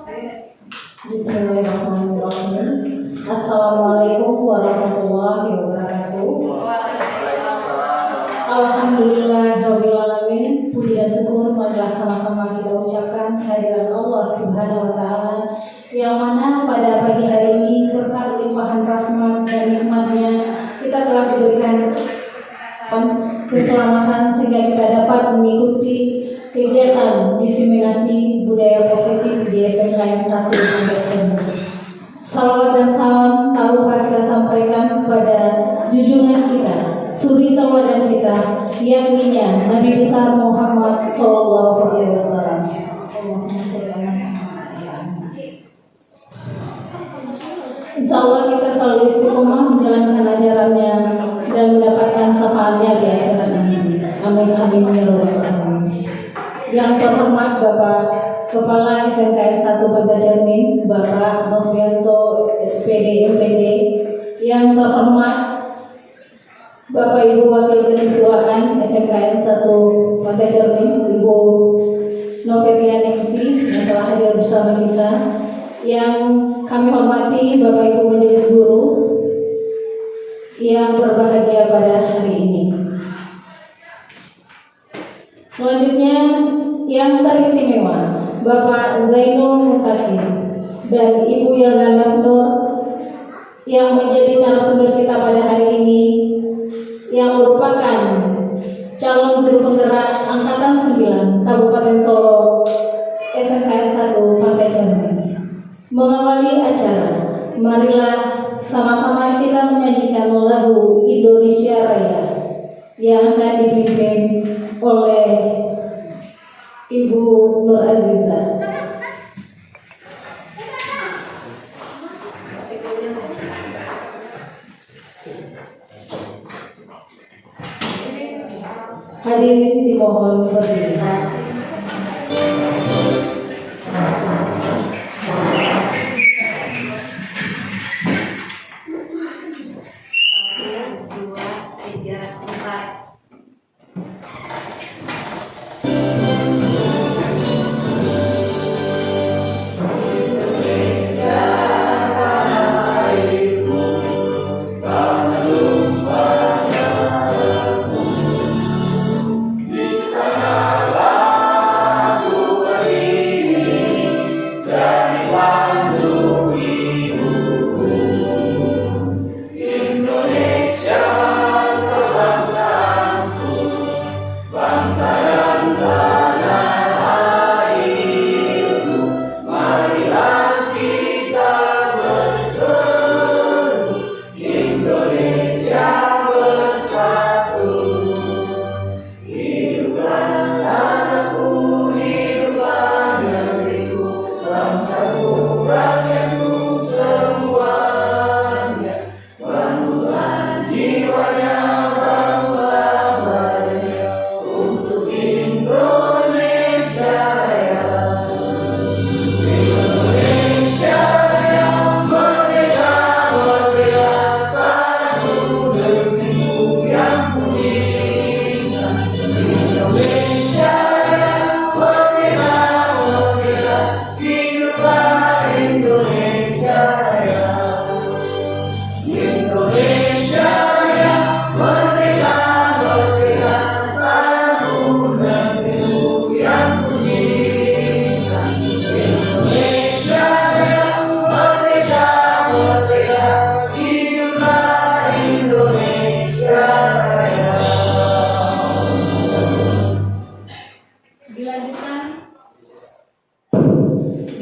Bismillahirrahmanirrahim. Assalamualaikum warahmatullahi wabarakatuh. Alhamdulillahirabbil alamin. Puji dan syukur marilah sama-sama kita ucapkan kehadirat Allah Subhanahu wa taala yang mana pada pagi hari ini berkat limpahan rahmat dan nikmat-Nya kita telah diberikan keselamatan sehingga kita dapat mengikuti kegiatan diseminasi budaya positif di SMKN 1 Cembu. Salawat dan salam tak lupa kita sampaikan kepada junjungan kita, suri tauladan kita, yakni Nabi besar Muhammad Sallallahu Alaihi Wasallam. Insya Allah kita selalu istiqomah menjalankan ajarannya dan mendapatkan syafaatnya di akhirat ini. Amin amin ya rabbal alamin. Yang terhormat Bapak Kepala SMKN 1 Banjarmasin, Bapak Novianto SPD MPD. Yang terhormat Bapak Ibu Wakil Kesiswaan SMKN 1 Banjarmasin, Ibu Novirianingsi yang telah hadir bersama kita. Yang kami hormati Bapak Ibu Majelis Guru yang berbahagia pada hari ini. Selanjutnya yang teristimewa Bapak Zainul Mutakin dan Ibu Yelena Nur yang menjadi narasumber kita pada hari ini, yang merupakan calon guru penggerak Angkatan 9 Kabupaten Solo SMKN 1 Pantai Cembu. Mengawali acara, marilah sama-sama kita menyanyikan lagu Indonesia Raya yang akan dipimpin oleh Ibu Nur Azizah. Hadirin dimohon berdiri.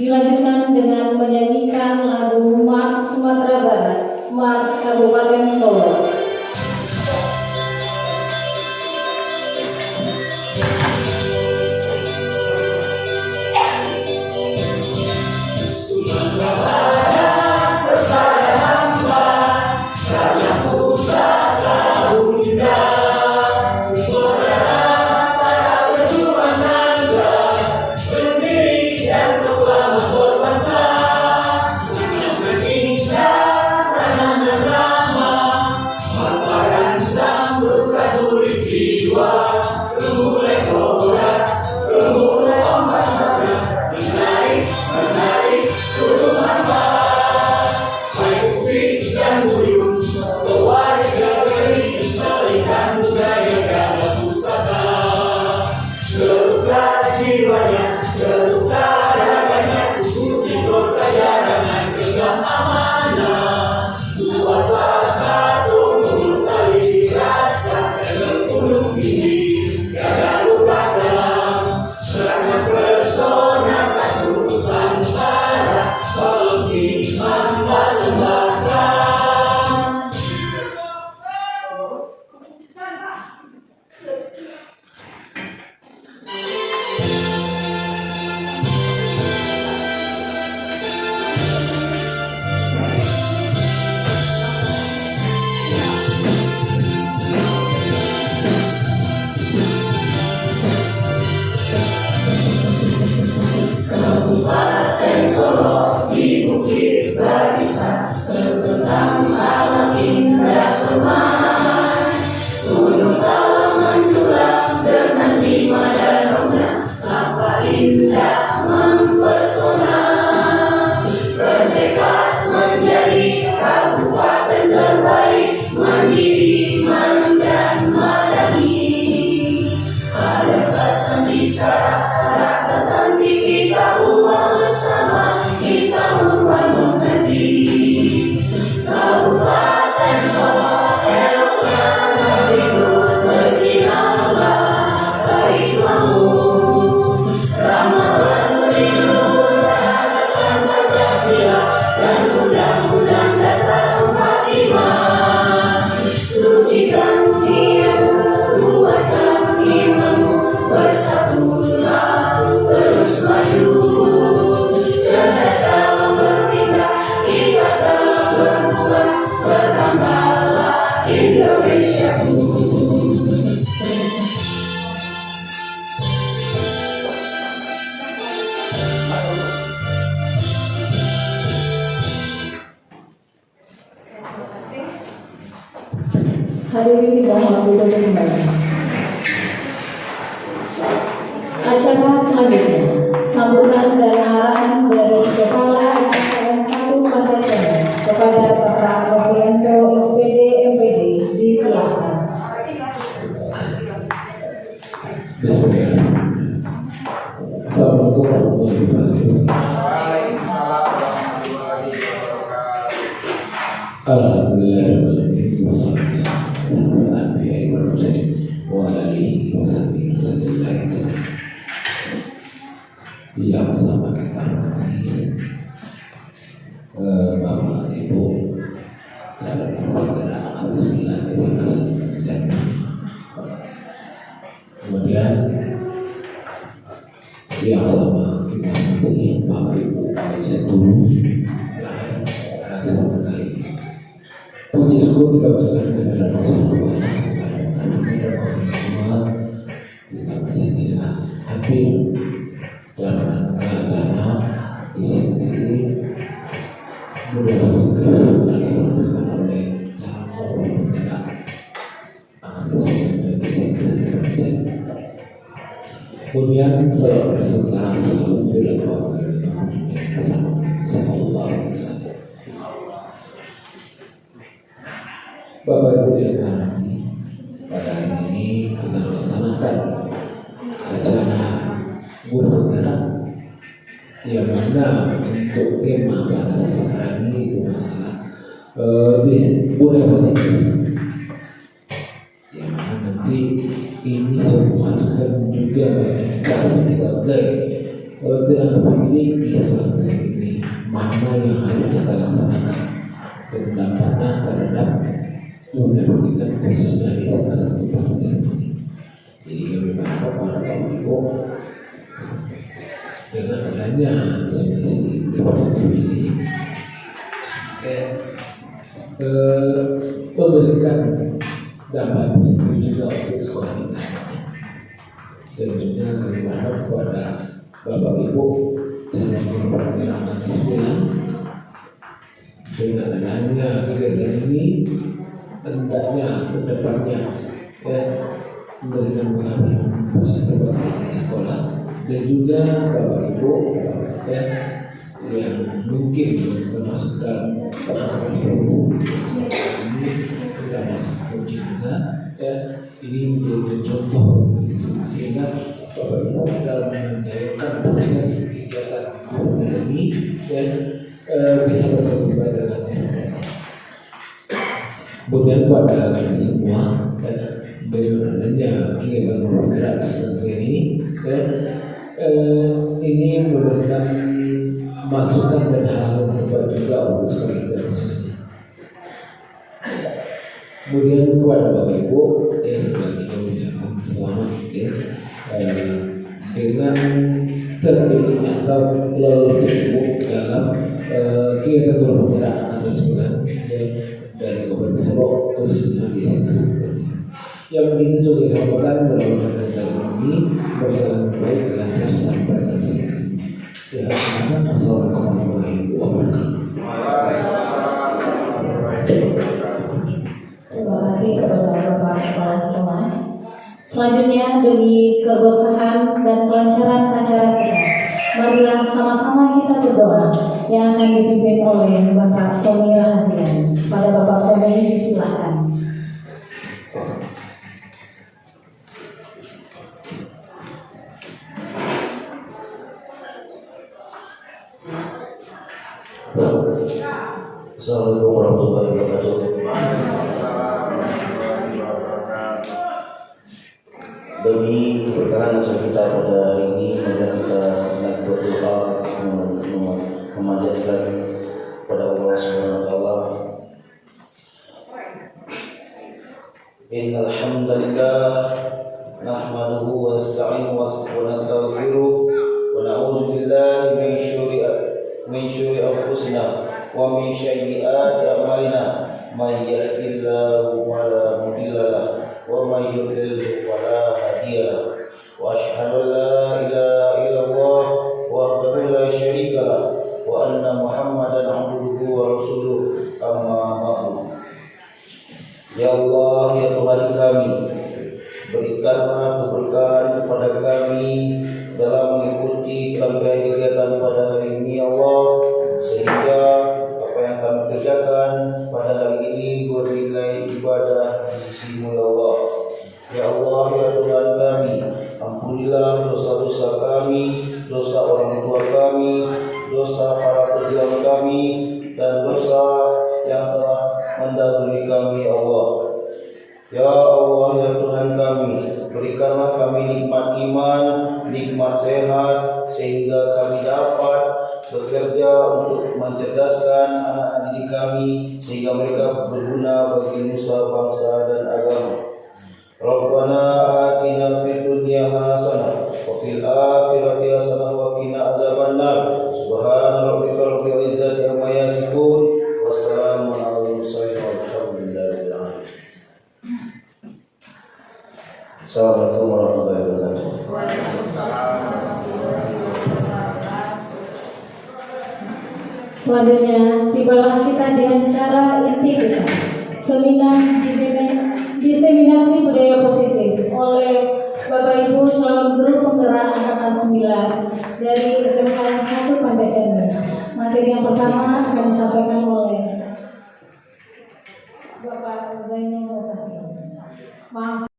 Dilanjutkan dengan menyanyikan lagu Mars Sumatera Barat, Mars Kabupaten Solo. Menarik Hadirin dimohon duduk kembali. Acara selanjutnya, sambutan dan arahan dari Kepala SPN 1 Panjaitan kepada Bapak Novianto SPD MPD disilakan. Assalamualaikum warahmatullahi wabarakatuh. Alhamdulillahirrahmanirrahim. Wassalatu wa alihi wa sahbihi wasallam. Yang sama kita hormati Bapak Ibu calon perwakilan angkatan 9 SMA Jakarta. Kemudian yang sama kita hormati Bapak Ibu Malaysia dulu dan semua kali ini. Puji syukur kita ucapkan kepada Rasulullah karena kita masih bisa hadir dalam acara isi ini mudah bersyukur yang disampaikan oleh calon pemenang angkatan 9 Indonesia. Kemudian secara selalu tidak bersama Sallallahu Alaihi Wasallam. Bapak Ibu yang kami pada hari ini kita melaksanakan acara bergerak yang mana untuk tema pada saat sekarang ini itu masalah budaya positif, yang mana nanti ini semua masukan juga kita sebagai tenaga pendidik seperti ini mana yang harus kita laksanakan dan dampaknya terhadap dunia pendidikan khususnya di salah satu pelajaran ini. Jadi kami berharap para Bapak Ibu dengan adanya misi positif ini memberikan dampak positif juga untuk sekolah kita. Dan juga kami berharap kepada Bapak Ibu calon perwakilan angkatan 9 dengan adanya kegiatan ini hendaknya ke depannya memberikan pengalaman positif bagi sekolah dan juga Bapak Ibu yang mungkin termasuk dalam pengalaman ini sudah masuk uji juga ini menjadi contoh sehingga Bapak Ibu dalam menjalankan proses kegiatan ini bisa bertemu pada latihan. Kemudian pada kita semua dengan adanya kegiatan bergerak seperti ini memberikan masukan dan hal terbaik juga untuk sekolah kita khususnya. Kemudian kepada Bapak Ibu sekali lagi mengucapkan selamat dengan terpilihnya atau lolos Ibu dalam kegiatan bergerak atas bulan dari Kabupaten Sabok khususnya di sini. Yang begini sebagai sahabatan mudah-mudahan kegiatan ini berjalan baik, lancar sampai selesai. Assalamualaikum warahmatullahi wabarakatuh. Terima kasih kepada Bapak Kepala Sekolah. Selanjutnya demi keberkahan dan kelancaran acara kita, marilah sama-sama kita berdoa yang akan dipimpin oleh Bapak Somi Rahadian. Pada Bapak Somi disilakan. Assalamualaikum warahmatullahi wabarakatuh. Demi keberkahan usaha kita pada hari ini, marilah kita sejenak berdoa memanjatkan kepada Allah Subhanahu wa taala. Innal hamdalillah nahmaduhu wa nasta'inuhu wa nastaghfiruh wa na'udzu billahi min syururi anfusina wa min sayyiati a'malina may yahdihillahu fala mudilla lahu wa may yudlil fala hadiya lahu wa asyhadu an la ilaha illallah wahdahu la syarika lahu wa anna Muhammadan 'abduhu wa rasuluh amma ba'du. Ya Allah ya berikanlah kami nikmat iman, nikmat sehat, sehingga kami dapat bekerja untuk mencerdaskan anak-anak didik kami, sehingga mereka berguna bagi nusa, bangsa, dan agama. Rabbana atina fid dunya hasanah wa fil akhirati hasanah wa qina azabannar. Subhana rabbika rabbil izzati amma yasifun. Wassalamun ala mursalin walhamdulillahi rabbil alamin. Assalamualaikum warahmatullahi wabarakatuh. Selanjutnya, tibalah kita dengan cara inti kita, seminar diseminasi budaya positif oleh Bapak Ibu calon guru penggerak angkatan 9 dari SMK 1 Pantai. Materi yang pertama akan disampaikan oleh Bapak Zainul Mutahir. Maaf.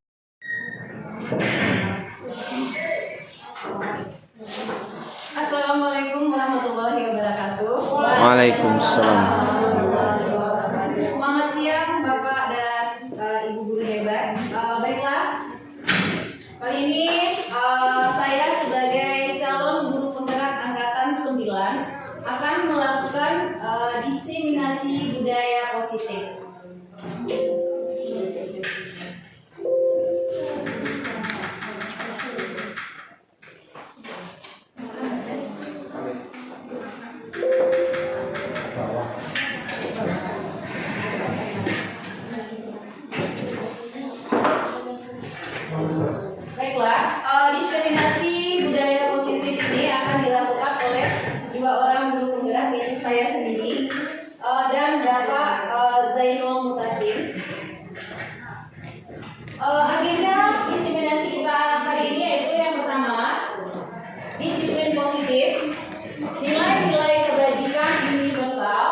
Assalamualaikum warahmatullahi wabarakatuh. Waalaikumsalam. Selamat siang Bapak dan Ibu guru hebat. Baiklah, kali ini saya sebagai calon guru penggerak angkatan 9 akan melakukan diseminasi budaya positif. Baiklah, diseminasi budaya positif ini akan dilakukan oleh dua orang guru penggerak, yaitu saya sendiri dan Bapak Zainul Mutahir. Agenda diseminasi kita hari ini yaitu yang pertama, disiplin positif, nilai-nilai kebajikan universal,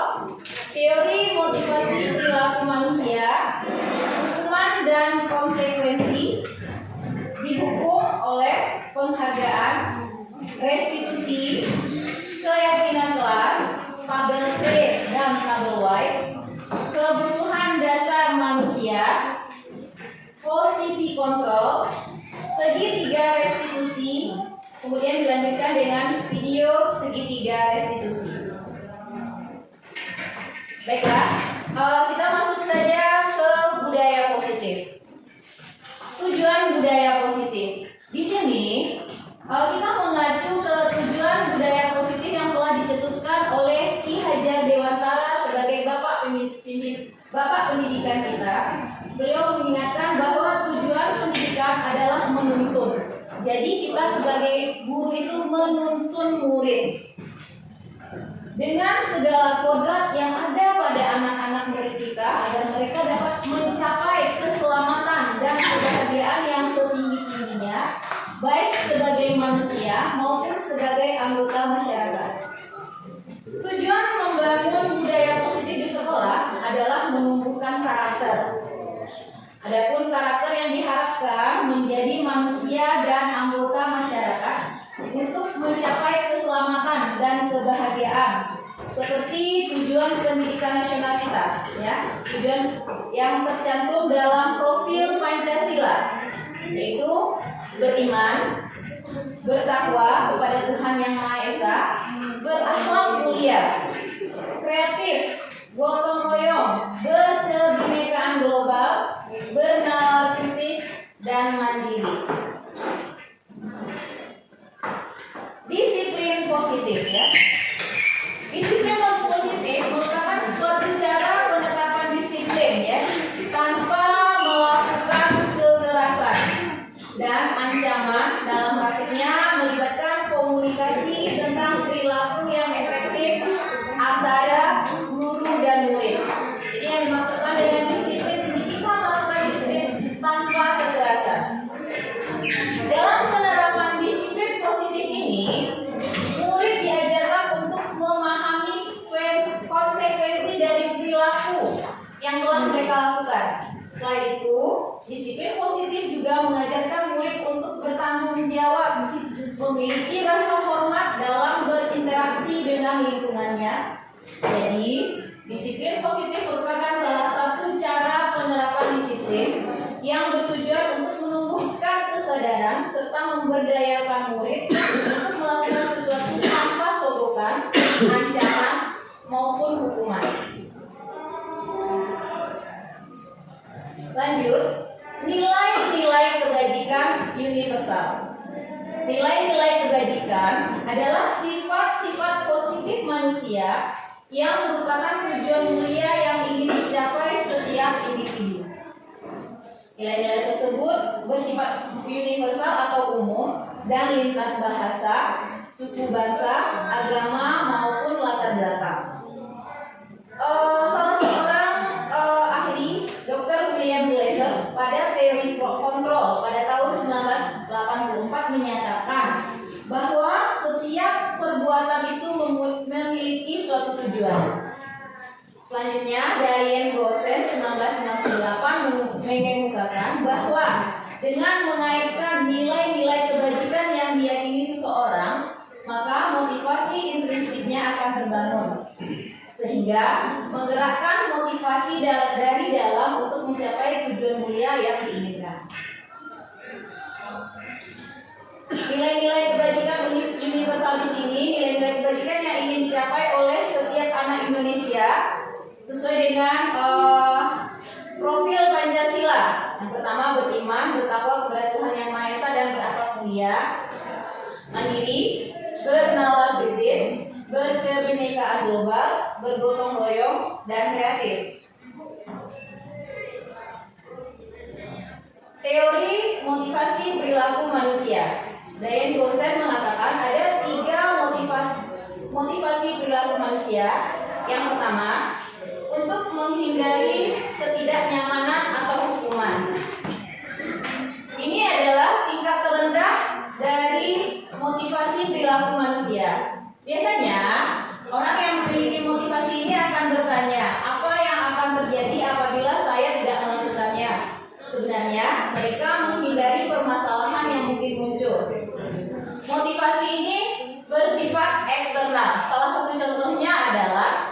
teori motivasi perilaku manusia, hukuman dan konsekuensi, dihukum oleh penghargaan, restitusi, keyakinan kelas, tabel T dan tabel Y, kebutuhan dasar manusia, posisi kontrol, segitiga restitusi, kemudian dilanjutkan dengan video segitiga restitusi. Baiklah, kita masuk saja ke budaya positif. Tujuan budaya positif. Di sini kita mengacu ke tujuan budaya positif yang telah dicetuskan oleh Ki Hajar Dewantara sebagai Bapak Pendidikan kita. Beliau mengingatkan bahwa tujuan pendidikan adalah menuntun. Jadi kita sebagai guru itu menuntun murid dengan segala kodrat yang ada pada anak-anak murid kita agar mereka dapat mencapai keselamatan dan kebahagiaan yang setinggi-tingginya, baik sebagai manusia maupun sebagai anggota masyarakat. Tujuan membangun budaya positif di sekolah adalah menumbuhkan karakter. Adapun karakter yang diharapkan menjadi manusia dan anggota masyarakat untuk mencapai keselamatan dan kebahagiaan, seperti tujuan pendidikan nasional kita, ya, tujuan yang tercantum dalam profil Pancasila, yaitu beriman, bertakwa kepada Tuhan Yang Maha Esa, berakhlak mulia, kreatif, gotong royong, berkebinekaan global, bernalar kritis, dan mandiri. Disiplin positif, ya. Disiplin positif merupakan suatu cara penetapan disiplin, ya, tanpa melakukan kekerasan dan ancaman. Dalam praktiknya melibatkan komunikasi tentang perilaku yang efektif antara guru dan murid. Jadi yang dimaksudkan dengan disiplin ini kita melakukan disiplin tanpa kekerasan. Dalam penerapan disiplin positif ini, murid diajarkan untuk memahami konsekuensi dari perilaku yang telah mereka lakukan. Selain itu, disiplin positif juga mengajarkan murid untuk bertanggung jawab, memiliki rasa hormat dalam berinteraksi dengan lingkungannya. Jadi, disiplin positif merupakan salah satu cara penerapan disiplin yang bertujuan untuk menumbuhkan kesadaran serta memberdayakan murid untuk melakukan sesuatu tanpa sogokan, ancaman, maupun hukuman. Lanjut, nilai-nilai kebajikan universal. Nilai-nilai kebajikan adalah sifat-sifat positif manusia yang merupakan tujuan mulia yang ingin dicapai setiap individu. Nilai-nilai tersebut bersifat universal atau umum dan lintas bahasa, suku bangsa, agama maupun latar belakang. Salah seorang ahli, Dr. William Glasser, pada teori kontrol pada tahun 1984 menyatakan bahwa setiap perbuatan itu memiliki suatu tujuan. Selanjutnya, Diane Gosen 1998 mengemukakan bahwa dengan mengaitkan nilai-nilai kebajikan yang diyakini seseorang, maka motivasi intrinsiknya akan terbangun, sehingga menggerakkan motivasi dari dalam untuk mencapai tujuan mulia yang diinginkan. Nilai-nilai kebajikan universal di sini, nilai-nilai kebajikan yang ingin dicapai oleh setiap anak Indonesia sesuai dengan profil Pancasila. Yang pertama, beriman, bertakwa kepada Tuhan Yang Maha Esa dan berakhlak mulia, mandiri, bernalar kritis, berkebinekaan global, bergotong royong, dan kreatif. Teori motivasi perilaku manusia. Diane Gosen mengatakan ada 3 motivasi perilaku manusia. Yang pertama, untuk menghindari ketidaknyamanan atau hukuman. Ini adalah tingkat terendah dari motivasi perilaku manusia. Biasanya, orang yang memiliki motivasi ini akan bertanya, apa yang akan terjadi apabila saya tidak melakukannya? Sebenarnya, mereka menghindari permasalahan yang mungkin muncul. Motivasi ini bersifat eksternal. Salah satu contohnya adalah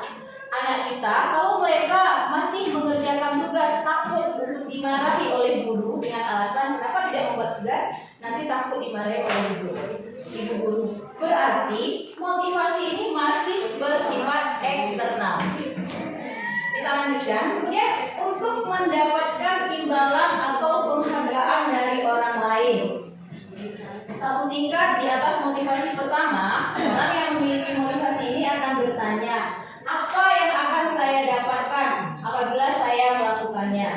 anak kita, kalau mereka masih mengerjakan tugas takut untuk dimarahi oleh guru dengan alasan kenapa tidak membuat tugas, nanti takut dimarahi oleh ibu guru. Berarti motivasi ini masih bersifat eksternal. Kita lanjutkan. Kemudian untuk mendapatkan imbalan atau penghargaan dari orang lain. Satu tingkat di atas motivasi pertama, orang yang memiliki motivasi ini akan bertanya, apa yang akan saya dapatkan apabila saya melakukannya?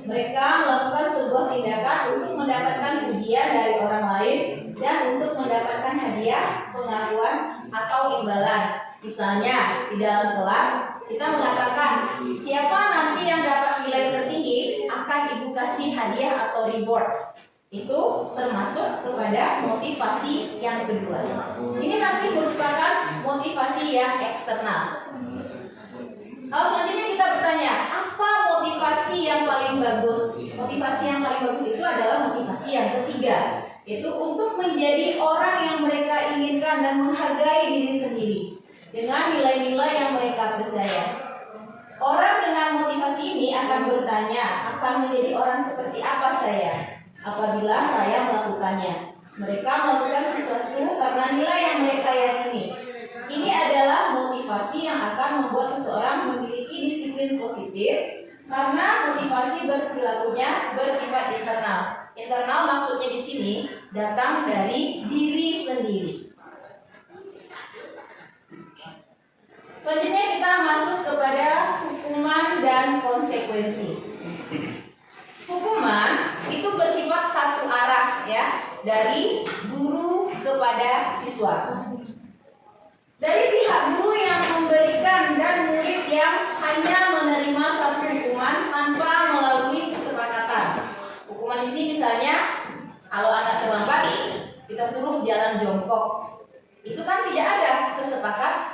Mereka melakukan sebuah tindakan untuk mendapatkan pujian dari orang lain dan untuk mendapatkan hadiah, pengakuan, atau imbalan. Misalnya, di dalam kelas, kita mengatakan, siapa nanti yang dapat nilai tertinggi akan ibu kasih hadiah atau reward. Itu termasuk kepada motivasi yang kedua. Ini masih merupakan motivasi yang eksternal. Lalu selanjutnya kita bertanya, apa motivasi yang paling bagus? Motivasi yang paling bagus itu adalah motivasi yang ketiga, yaitu untuk menjadi orang yang mereka inginkan dan menghargai diri sendiri dengan nilai-nilai yang mereka percaya. Orang dengan motivasi ini akan bertanya, akan menjadi orang seperti apa saya apabila saya melakukannya. Mereka melakukan sesuatu karena nilai yang mereka yakini. Ini adalah motivasi yang akan membuat seseorang memiliki disiplin positif karena motivasi berperilakunya bersifat internal. Internal maksudnya di sini datang dari diri sendiri. Selanjutnya kita masuk kepada hukuman dan konsekuensi. Hukuman itu bersifat satu arah ya, dari guru kepada siswa. Dari pihak guru yang memberikan dan murid yang hanya menerima satu hukuman tanpa melalui kesepakatan. Hukuman di sini misalnya, kalau anak terlambat, kita suruh jalan jongkok. Itu kan tidak ada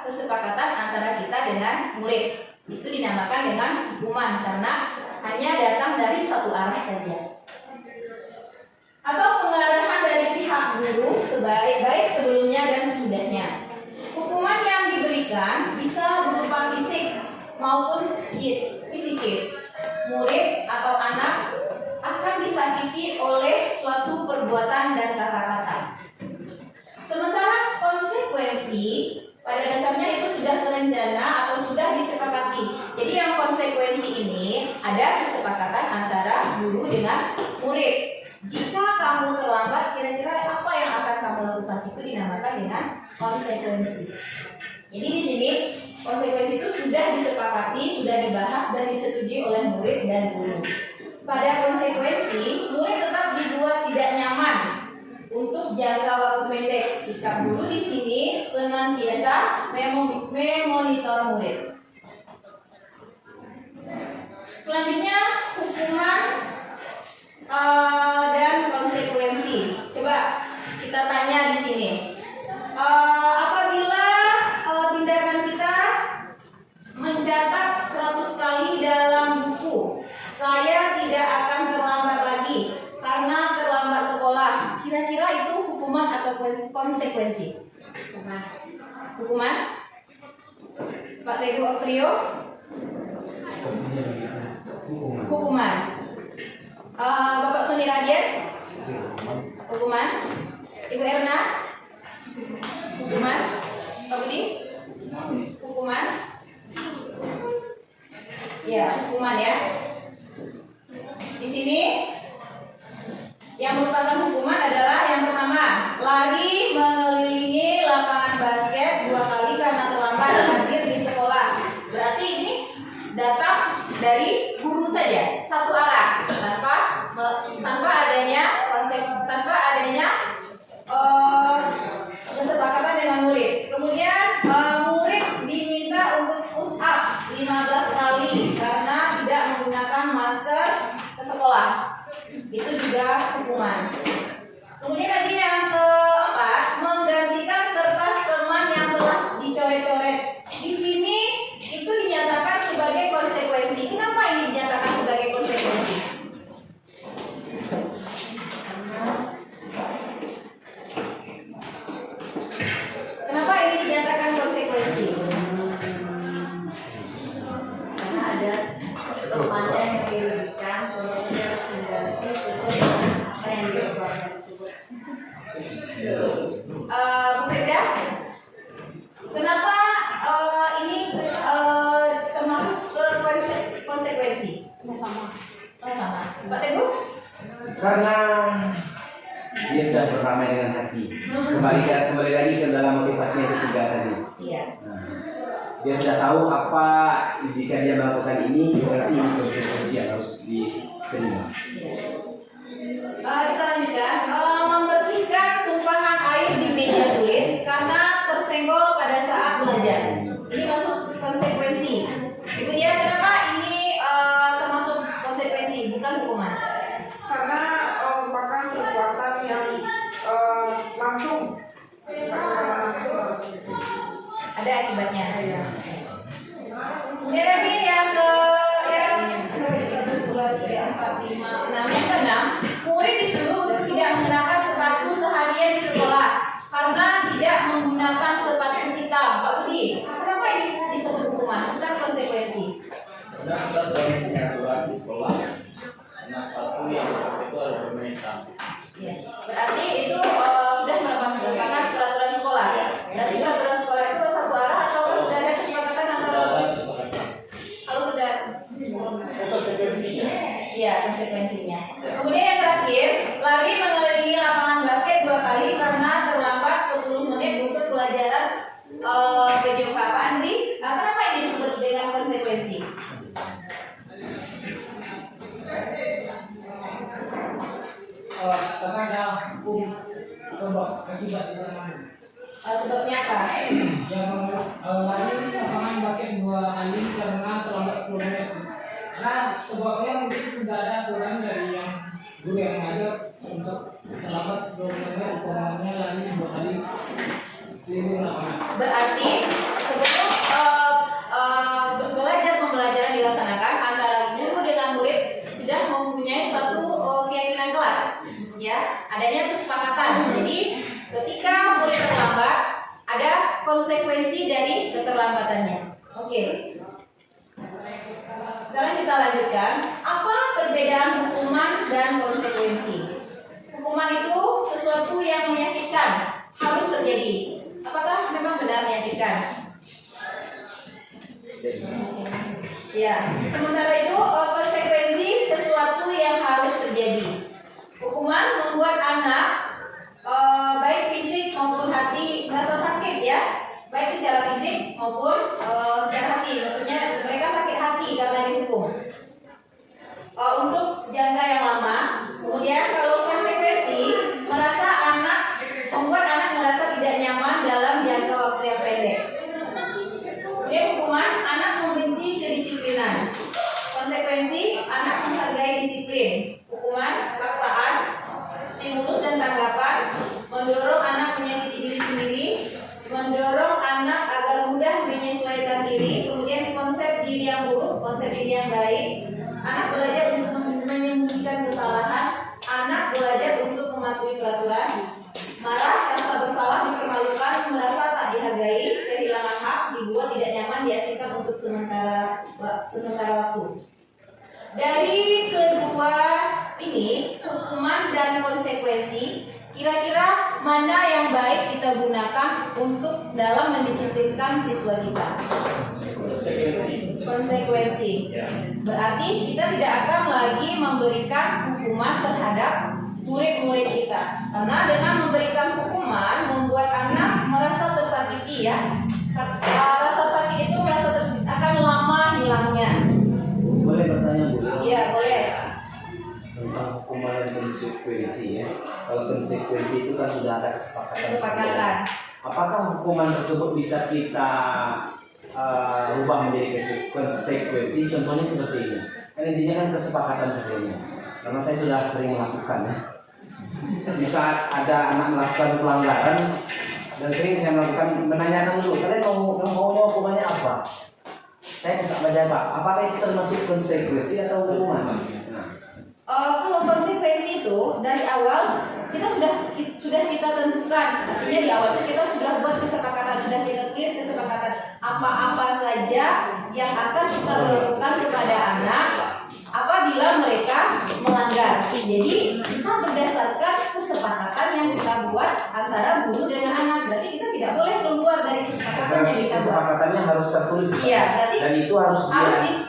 kesepakatan antara kita dengan murid. Itu dinamakan dengan hukuman karena hanya datang dari satu arah saja. Atau pengarahan dari pihak guru baik sebelumnya dan sesudahnya. Hukuman yang diberikan bisa berupa fisik maupun psikis. Murid atau anak akan disakiti oleh suatu perbuatan dan kata-kata. Sementara konsekuensi pada dasarnya itu sudah terencana atau sudah disepakati. Jadi yang konsekuensi ini ada kesepakatan antara guru dengan murid. Jika kamu terlambat, kira-kira apa yang akan kamu lakukan? Itu dinamakan dengan konsekuensi. Jadi di sini konsekuensi itu sudah disepakati, sudah dibahas dan disetujui oleh murid dan guru. Pada konsekuensi, murid tetap dibuat tidak nyaman untuk jangka waktu pendek. Sikap guru di sini senantiasa memonitor murid. Selanjutnya hukuman dan konsekuensi. Coba kita tanya di sini. Apabila tindakan kita mencatat 100 kali dalam buku, saya tidak akan terlambat lagi karena terlambat sekolah. Kira-kira itu hukuman atau konsekuensi? Hukuman? Pak Teguh Oktrio? Hukuman. Bapak Soni Radian? Hukuman. Ibu Erna? Hukuman. Pak Budi? Hukuman. Ya, hukuman ya. Di sini yang merupakan hukuman adalah yang pertama, lari mengelilingi lapangan basket 2 kali karena terlambat hadir di sekolah. Berarti ini datang dari guru saja, satu arah, tanpa adanya kesepakatan dengan murid. Kemudian murid diminta untuk push up 15 kali karena tidak menggunakan masker ke sekolah. Itu juga hukuman. Kemudian lagi yang keempat, menggantikan kertas teman yang telah dicoret-coret. Di sini itu dinyatakan sebagai konsekuensi. Kenapa ini dinyatakan sebagai konsekuensi? Kenapa ini dinyatakan konsekuensi? Karena ada temannya yang dilebihkan, kemudian harus mengganti sesuai dengan apa yang dilakukan. Bu Firda, kenapa ini termasuk ke konsekuensi? Sama. Pak Teguh? Karena dia sudah beramai dengan hati. Kembali lagi ke dalam motivasi yang ketiga tadi. Iya. Nah, dia sudah tahu apa jika dia melakukan ini, berarti ini konsekuensi yang harus diterima. Kita lanjutkan. Membersihkan tumpahan air di meja tulis karena tersenggol pada saat belajar. Ini masuk konsekuensi. Ibu dia, kenapa ini termasuk konsekuensi, bukan hukuman? Karena merupakan perbuatan yang langsung. Ada akibatnya. Kemudian lagi yang ke 1, 2, 3, 4, 5, 6. Yang ke-6, murid disuruh untuk tidak menggunakan sepatu seharian di sekolah karena tidak menggunakan sepatu hitam. Pak Budi, kenapa ini disebut hukuman, bukan konsekuensi? Ya, berarti itu sudah merupakan peraturan sekolah. Berarti peraturan sekolah itu satu arah atau sudah ada kesepakatan antara? Kalau sudah, iya konsekuensinya. Kemudian yang terakhir, lari mengelilingi lapangan basket 2 kali karena terlambat 10 menit untuk pelajaran PJOK. Pak Andri, kenapa ini disebut dengan konsekuensi? Karena ada hukum sebab akibat di sana. Sebabnya apa? Yang lari lapangan basket 2 kali karena terlambat 10 menit. Karena sebabnya mungkin sudah ada aturan dari yang guru yang mengajar untuk terlambat 10 menit hukumannya lari 2 kali keliling lapangan. Berarti sebelum pembelajaran dilaksanakan antara guru dengan murid sudah mempunyai suatu keyakinan kelas, ya, adanya kesepakatan. Jadi ketika murid terlambat ada konsekuensi dari keterlambatannya. Oke. Sekarang kita lanjutkan. Apa perbedaan perbedaan hukuman dan konsekuensi. Hukuman itu sesuatu yang menyakitkan, harus terjadi. Apakah memang benar menyakitkan? Ya, sementara itu konsekuensi sesuatu yang harus terjadi. Hukuman membuat anak baik fisik maupun hati merasa sakit ya, baik secara fisik maupun secara hati. Maksudnya mereka sakit hati karena dihukum untuk jangka yang lama. Kemudian kalau konsekuensi membuat anak merasa tidak nyaman dalam jangka waktu yang pendek. Kemudian hukuman anak membenci kedisiplinan. Konsekuensi anak menghargai disiplin. Hukuman paksaan, stimulus dan tanggapan mendorong anak menyakiti diri sendiri, mendorong anak agar mudah menyesuaikan diri. Kemudian konsep diri yang buruk, konsep diri yang baik. Anak belajar untuk menyembunyikan kesalahan. Anak belajar untuk mematuhi peraturan. Marah, rasa bersalah, dipermalukan, merasa tak dihargai, kehilangan hak, dibuat tidak nyaman, diasingkan untuk sementara waktu. Dari kedua ini, hukuman dan konsekuensi, kira-kira mana yang baik kita gunakan untuk dalam mendisiplinkan siswa kita? Konsekuensi. Berarti kita tidak akan lagi memberikan hukuman terhadap murid-murid kita, karena dengan memberikan hukuman membuat anak merasa tersakiti ya. Rasa sakit itu akan lama hilangnya. Boleh bertanya Bu? Iya boleh. Tentang hukuman dan konsekuensi ya. Kalau konsekuensi itu kan sudah ada kesepakatan. Apakah hukuman tersebut bisa kita ubah menjadi konsekuensi? Contohnya seperti ini. Kan intinya kan kesepakatan sebenarnya. Karena saya sudah sering melakukan ya. Di saat ada anak melakukan pelanggaran dan sering saya melakukan, menanyakan dulu, kalian maunya hukumannya apa? Saya bisa menjawab, apakah itu termasuk konsekuensi atau hukuman? Kalau konsekuensi itu dari awal kita sudah kita tentukan. Artinya di awal itu kita sudah buat kesepakatan, sudah kita tulis kesepakatan apa-apa saja yang akan kita lakukan kepada anak apabila mereka melanggar. Jadi kita berdasarkan kesepakatan yang kita buat antara guru dengan anak. Berarti kita tidak boleh keluar dari kesepakatan yang kita buat. Kesepakatannya harus tertulis. Iya, berarti dan itu harus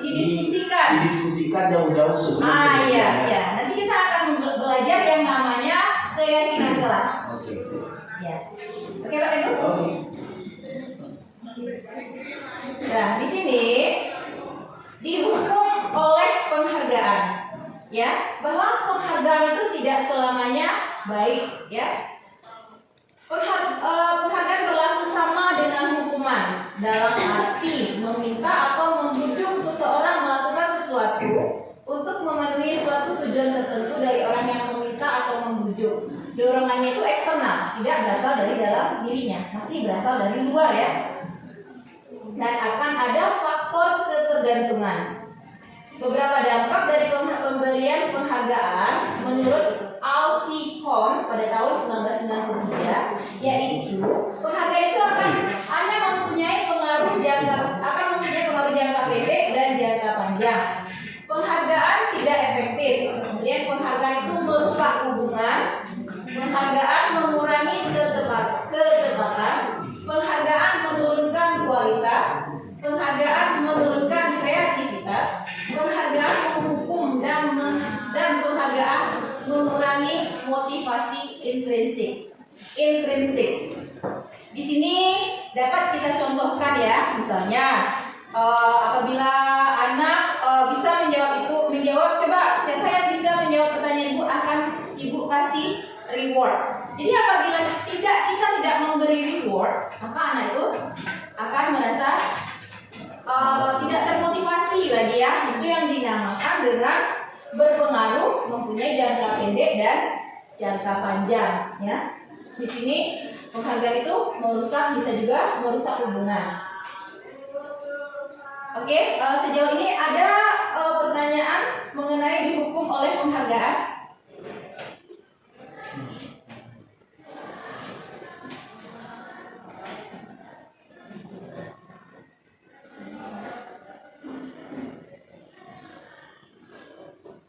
didiskusikan. Didiskusikan jauh-jauh sebelum. Iya. Nanti kita akan belajar yang namanya keyakinan kelas. Oke. Ya. Oke, Pak Teguh? Oke. Nah, di sini dihukum oleh penghargaan, ya, bahwa penghargaan itu tidak selamanya baik, ya. Penghargaan berlaku sama dengan hukuman dalam arti meminta atau membujuk seseorang melakukan sesuatu untuk memenuhi suatu tujuan tertentu dari orang yang meminta atau membujuk. Dorongannya itu eksternal, tidak berasal dari dalam dirinya, masih berasal dari luar ya. Dan akan ada faktor ketergantungan. Beberapa dampak dari pemberian penghargaan menurut Alfie Kohn pada tahun 1993, yaitu penghargaan itu akan mempunyai pengaruh jangka pendek dan jangka panjang. Penghargaan tidak efektif, kemudian penghargaan itu merusak hubungan, penghargaan mengurangi ketepatan, penghargaan menurunkan kualitas, penghargaan menurunkan kreativitas, penghargaan menghukum dan penghargaan mengurangi motivasi intrinsik. Di sini dapat kita contohkan ya, misalnya apabila anak bisa menjawab, coba siapa yang bisa menjawab pertanyaan ibu akan ibu kasih reward. Jadi apabila kita tidak memberi reward, maka anak itu akan merasa tidak termotivasi lagi ya. Itu yang dinamakan dengan berpengaruh, mempunyai jangka pendek dan jangka panjang ya. Di sini penghargaan itu bisa juga merusak hubungan. Oke, sejauh ini ada pertanyaan mengenai dihukum oleh penghargaan?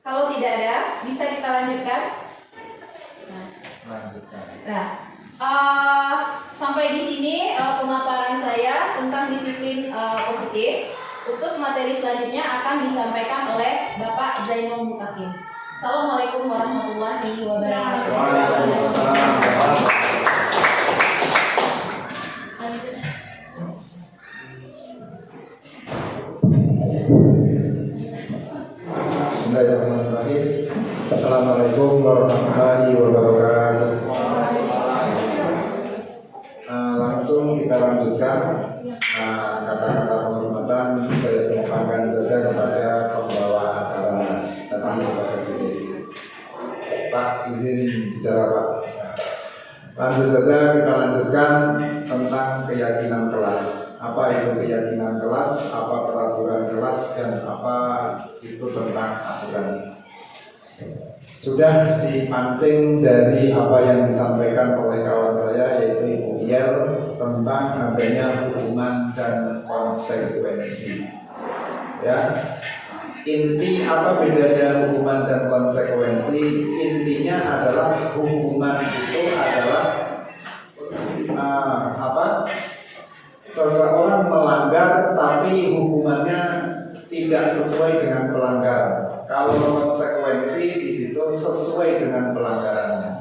Kalau tidak tidak ada, bisa kita lanjutkan. Nah, sampai di sini pemaparan saya tentang disiplin positif. Untuk materi selanjutnya akan disampaikan oleh Bapak Zainul Mutakin. Assalamualaikum warahmatullahi wabarakatuh. Bismillahirrahmanirrahim. Assalamualaikum warahmatullahi wabarakatuh. Langsung kita lanjutkan kata-kata penghormatan saya tumpahkan saja kepada pembawa acara datang kepada divisi. Pak, izin bicara Pak. Lanjut saja kita lanjutkan tentang keyakinan kelas. Apa itu keyakinan kelas, apa peraturan kelas, dan apa itu tentang aturan. Sudah dipancing dari apa yang disampaikan oleh kawan saya yaitu Ibu Iel tentang adanya hukuman dan konsekuensi. Ya, inti apa bedanya hukuman dan konsekuensi? Intinya adalah hukuman itu adalah seseorang melanggar tapi hukumannya tidak sesuai dengan pelanggaran. Kalau konsekuensi di situ sesuai dengan pelanggarannya.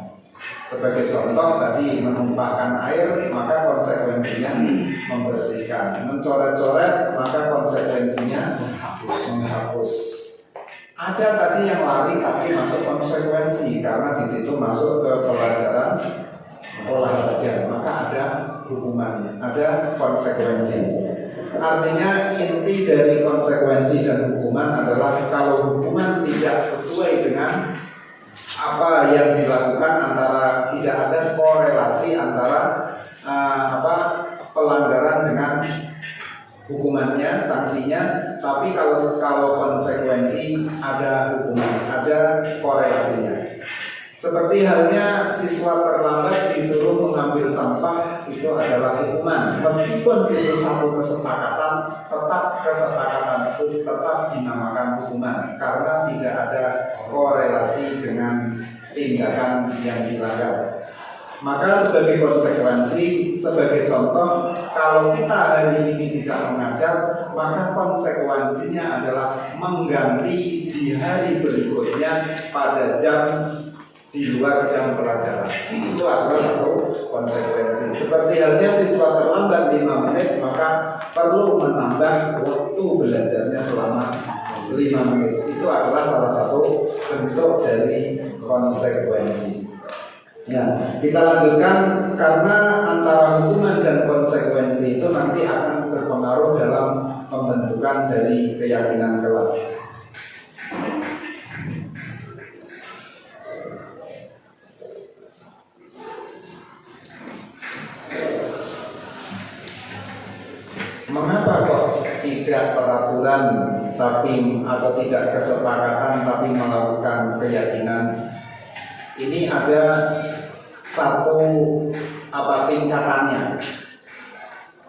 Sebagai contoh tadi menumpahkan air maka konsekuensinya membersihkan. Mencoret-coret maka konsekuensinya menghapus. Ada tadi yang lari tapi masuk konsekuensi karena di situ masuk ke pelajaran olahraga maka ada hukumannya, ada konsekuensi. Artinya inti dari konsekuensi dan hukuman adalah kalau hukuman tidak sesuai dengan apa yang dilakukan antara tidak ada korelasi antara pelanggaran dengan hukumannya, sanksinya, tapi kalau konsekuensi ada hukuman, ada korelasinya. Seperti halnya siswa terlambat disuruh mengambil sampah itu adalah hukuman. Meskipun itu satu kesepakatan, tetap kesepakatan itu tetap dinamakan hukuman karena tidak ada korelasi dengan tindakan yang dilanggar. Maka sebagai konsekuensi, sebagai contoh, kalau kita hari ini tidak mengajar, maka konsekuensinya adalah mengganti di hari berikutnya pada jam di luar jam pelajaran. Itu adalah satu konsekuensi. Seperti halnya siswa terlambat 5 menit, maka perlu menambah waktu belajarnya selama 5 menit. Itu adalah salah satu bentuk dari konsekuensi. Ya, kita lanjutkan karena antara hukuman dan konsekuensi itu nanti akan berpengaruh dalam pembentukan dari keyakinan kelas. Mengapa kok tidak peraturan tapi atau tidak kesepakatan tapi melakukan keyakinan? Ini ada satu tingkatannya.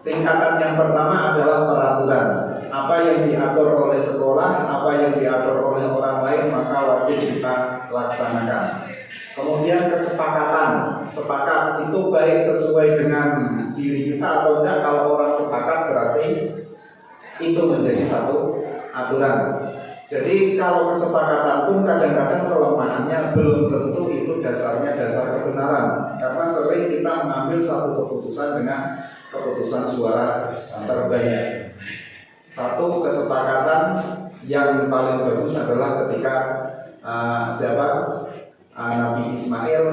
Tingkatan yang pertama adalah peraturan. Apa yang diatur oleh sekolah, apa yang diatur oleh orang lain maka wajib kita laksanakan. Kemudian kesepakatan, sepakat itu baik sesuai dengan diri kita atau enggak. Kalau orang sepakat berarti itu menjadi satu aturan. Jadi kalau kesepakatan pun kadang-kadang kelemahannya belum tentu itu dasarnya dasar kebenaran. Karena sering kita mengambil satu keputusan dengan keputusan suara terbanyak. Satu kesepakatan yang paling bagus adalah ketika Nabi Ismail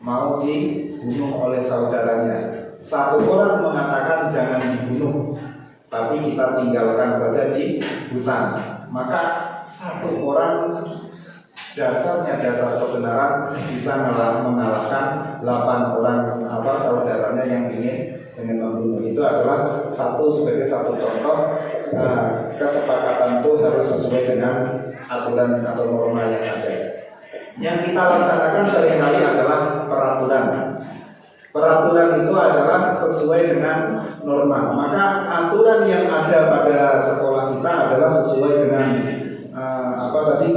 mau dibunuh oleh saudaranya. Satu orang mengatakan jangan dibunuh, tapi kita tinggalkan saja di hutan. Maka satu orang dasarnya dasar kebenaran bisa mengalahkan 8 orang saudaranya yang ingin membunuh. Itu adalah sebagai satu contoh kesepakatan itu harus sesuai dengan aturan atau norma yang ada. Yang kita laksanakan seringkali adalah peraturan. Peraturan itu adalah sesuai dengan norma. Maka aturan yang ada pada sekolah kita adalah sesuai dengan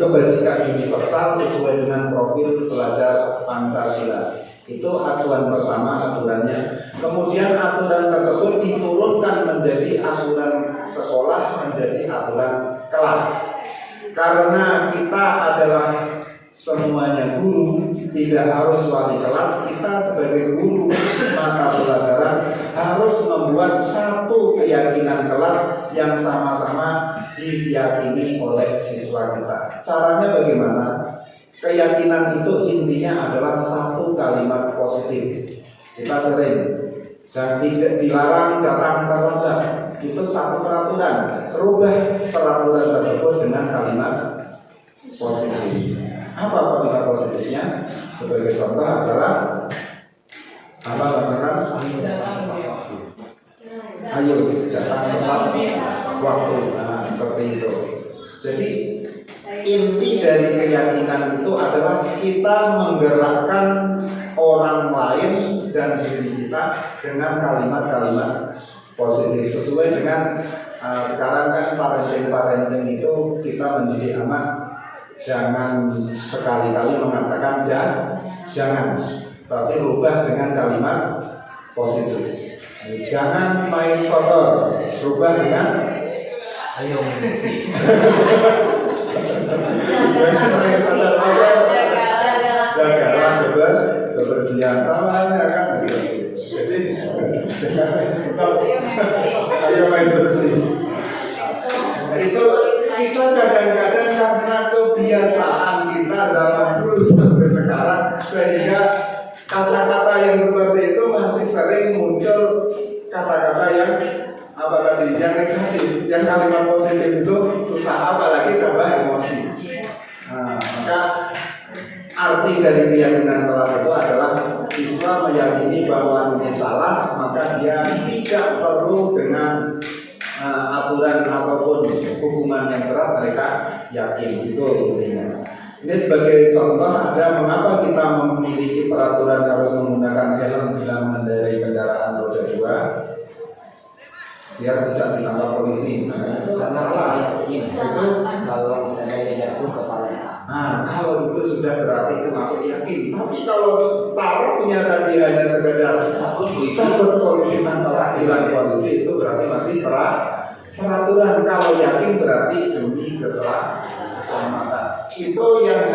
kebajikan universal sesuai dengan profil pelajar Pancasila. Itu acuan pertama aturannya. Kemudian aturan tersebut diturunkan menjadi aturan sekolah, menjadi aturan kelas. Karena kita adalah semuanya guru, tidak harus wali kelas, kita sebagai guru mata pelajaran harus membuat satu keyakinan kelas yang sama-sama diyakini oleh siswa kita. Caranya bagaimana? Keyakinan itu intinya adalah satu kalimat positif. Kita sering dan tidak dilarang datang terlambat. Itu satu peraturan. Rubah peraturan tersebut dengan kalimat positif. Apa kalimat positifnya? Sebagai contoh adalah apa misalkan? Ayo datang tepat waktu. Nah, seperti itu. Jadi inti dari keyakinan itu adalah kita menggerakkan orang lain dan diri kita dengan kalimat-kalimat positif sesuai dengan sekarang kan parenting itu kita mendidik anak jangan sekali-kali mengatakan jangan, tapi rubah dengan kalimat positif. Jangan main kotor, rubah dengan Ayo bersih. jagalah kebersihan salahnya kan gitu. Jadi ayo main bersih. Itu kita kadang-kadang karena kebiasaan kita zaman dulu sampai sekarang sehingga kata-kata yang seperti itu masih sering muncul kata-kata yang apa tadi yang negatif, yang kalimat positif itu susah apalagi tambah emosi. Nah, maka arti dari keyakinan kelas itu adalah siswa meyakini bahwa ini salah, maka dia tidak perlu dengan aturan ataupun hukuman yang berat, mereka yakin itu intinya. Ini sebagai contoh ada mengapa kita memiliki peraturan harus menggunakan helm bila mengendarai kendaraan roda 2 biar tidak ditangkap polisi misalnya. Itu salah. Itu Kalau saya jatuh kepala. nah, kalau itu sudah berarti itu masuk yakin. Tapi kalau taruh punya tadi hanya sekedar sabut polisi atau hilang polisi, itu berarti masih peraturan. Kalau yakin berarti demi keselamatan. Itu yang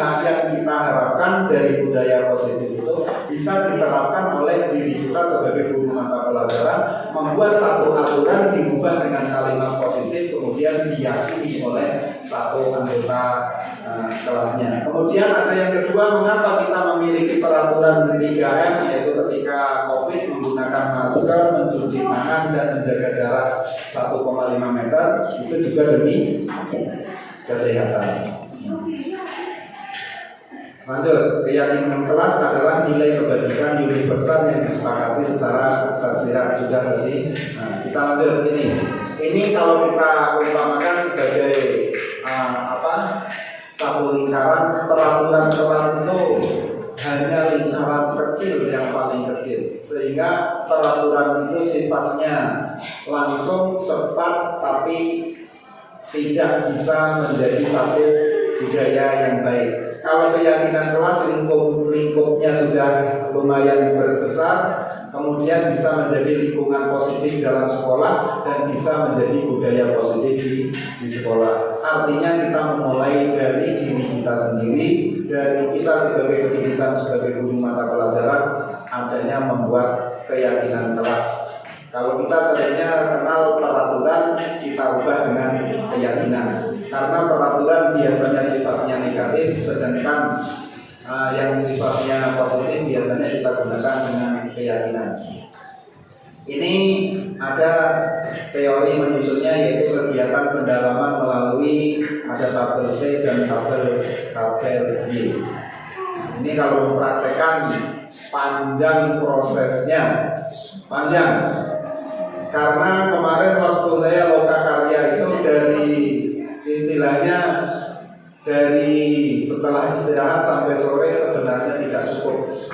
kita harapkan dari budaya positif itu bisa diterapkan oleh diri kita sebagai guru mata pelajaran, membuat satu aturan dirubah dengan kalimat positif kemudian diyakini oleh satu anggota kelasnya. Kemudian ada yang kedua, mengapa kita memiliki peraturan 3M, yaitu ketika COVID menggunakan masker, mencuci tangan dan menjaga jarak 1,5 meter, itu juga demi kesehatan. Lanjut, keyakinan kelas adalah nilai kebajikan universal yang disepakati secara tersirat sudah tadi. Nah, kita lanjut ini kalau kita umpamakan sebagai satu lingkaran, peraturan kelas itu hanya lingkaran kecil yang paling kecil, sehingga peraturan itu sifatnya langsung cepat tapi tidak bisa menjadi satu budaya yang baik. Kalau keyakinan kelas lingkupnya sudah lumayan berbesar, kemudian bisa menjadi lingkungan positif dalam sekolah dan bisa menjadi budaya positif di sekolah. Artinya kita memulai dari diri kita sendiri, dari kita sebagai kedudukan sebagai guru mata pelajaran, adanya membuat keyakinan kelas. Kalau kita seringnya kenal peraturan, kita ubah dengan keyakinan. Karena peraturan biasanya sifatnya negatif, sedangkan yang sifatnya positif biasanya kita gunakan dengan keyakinan. Ini ada teori menyusunnya, yaitu kegiatan pendalaman melalui ada tabel T dan tabel Y. Ini kalau mempraktekkan panjang prosesnya, panjang. Karena kemarin waktu saya loka karya itu dari istilahnya dari setelah istirahat sampai sore sebenarnya tidak cukup.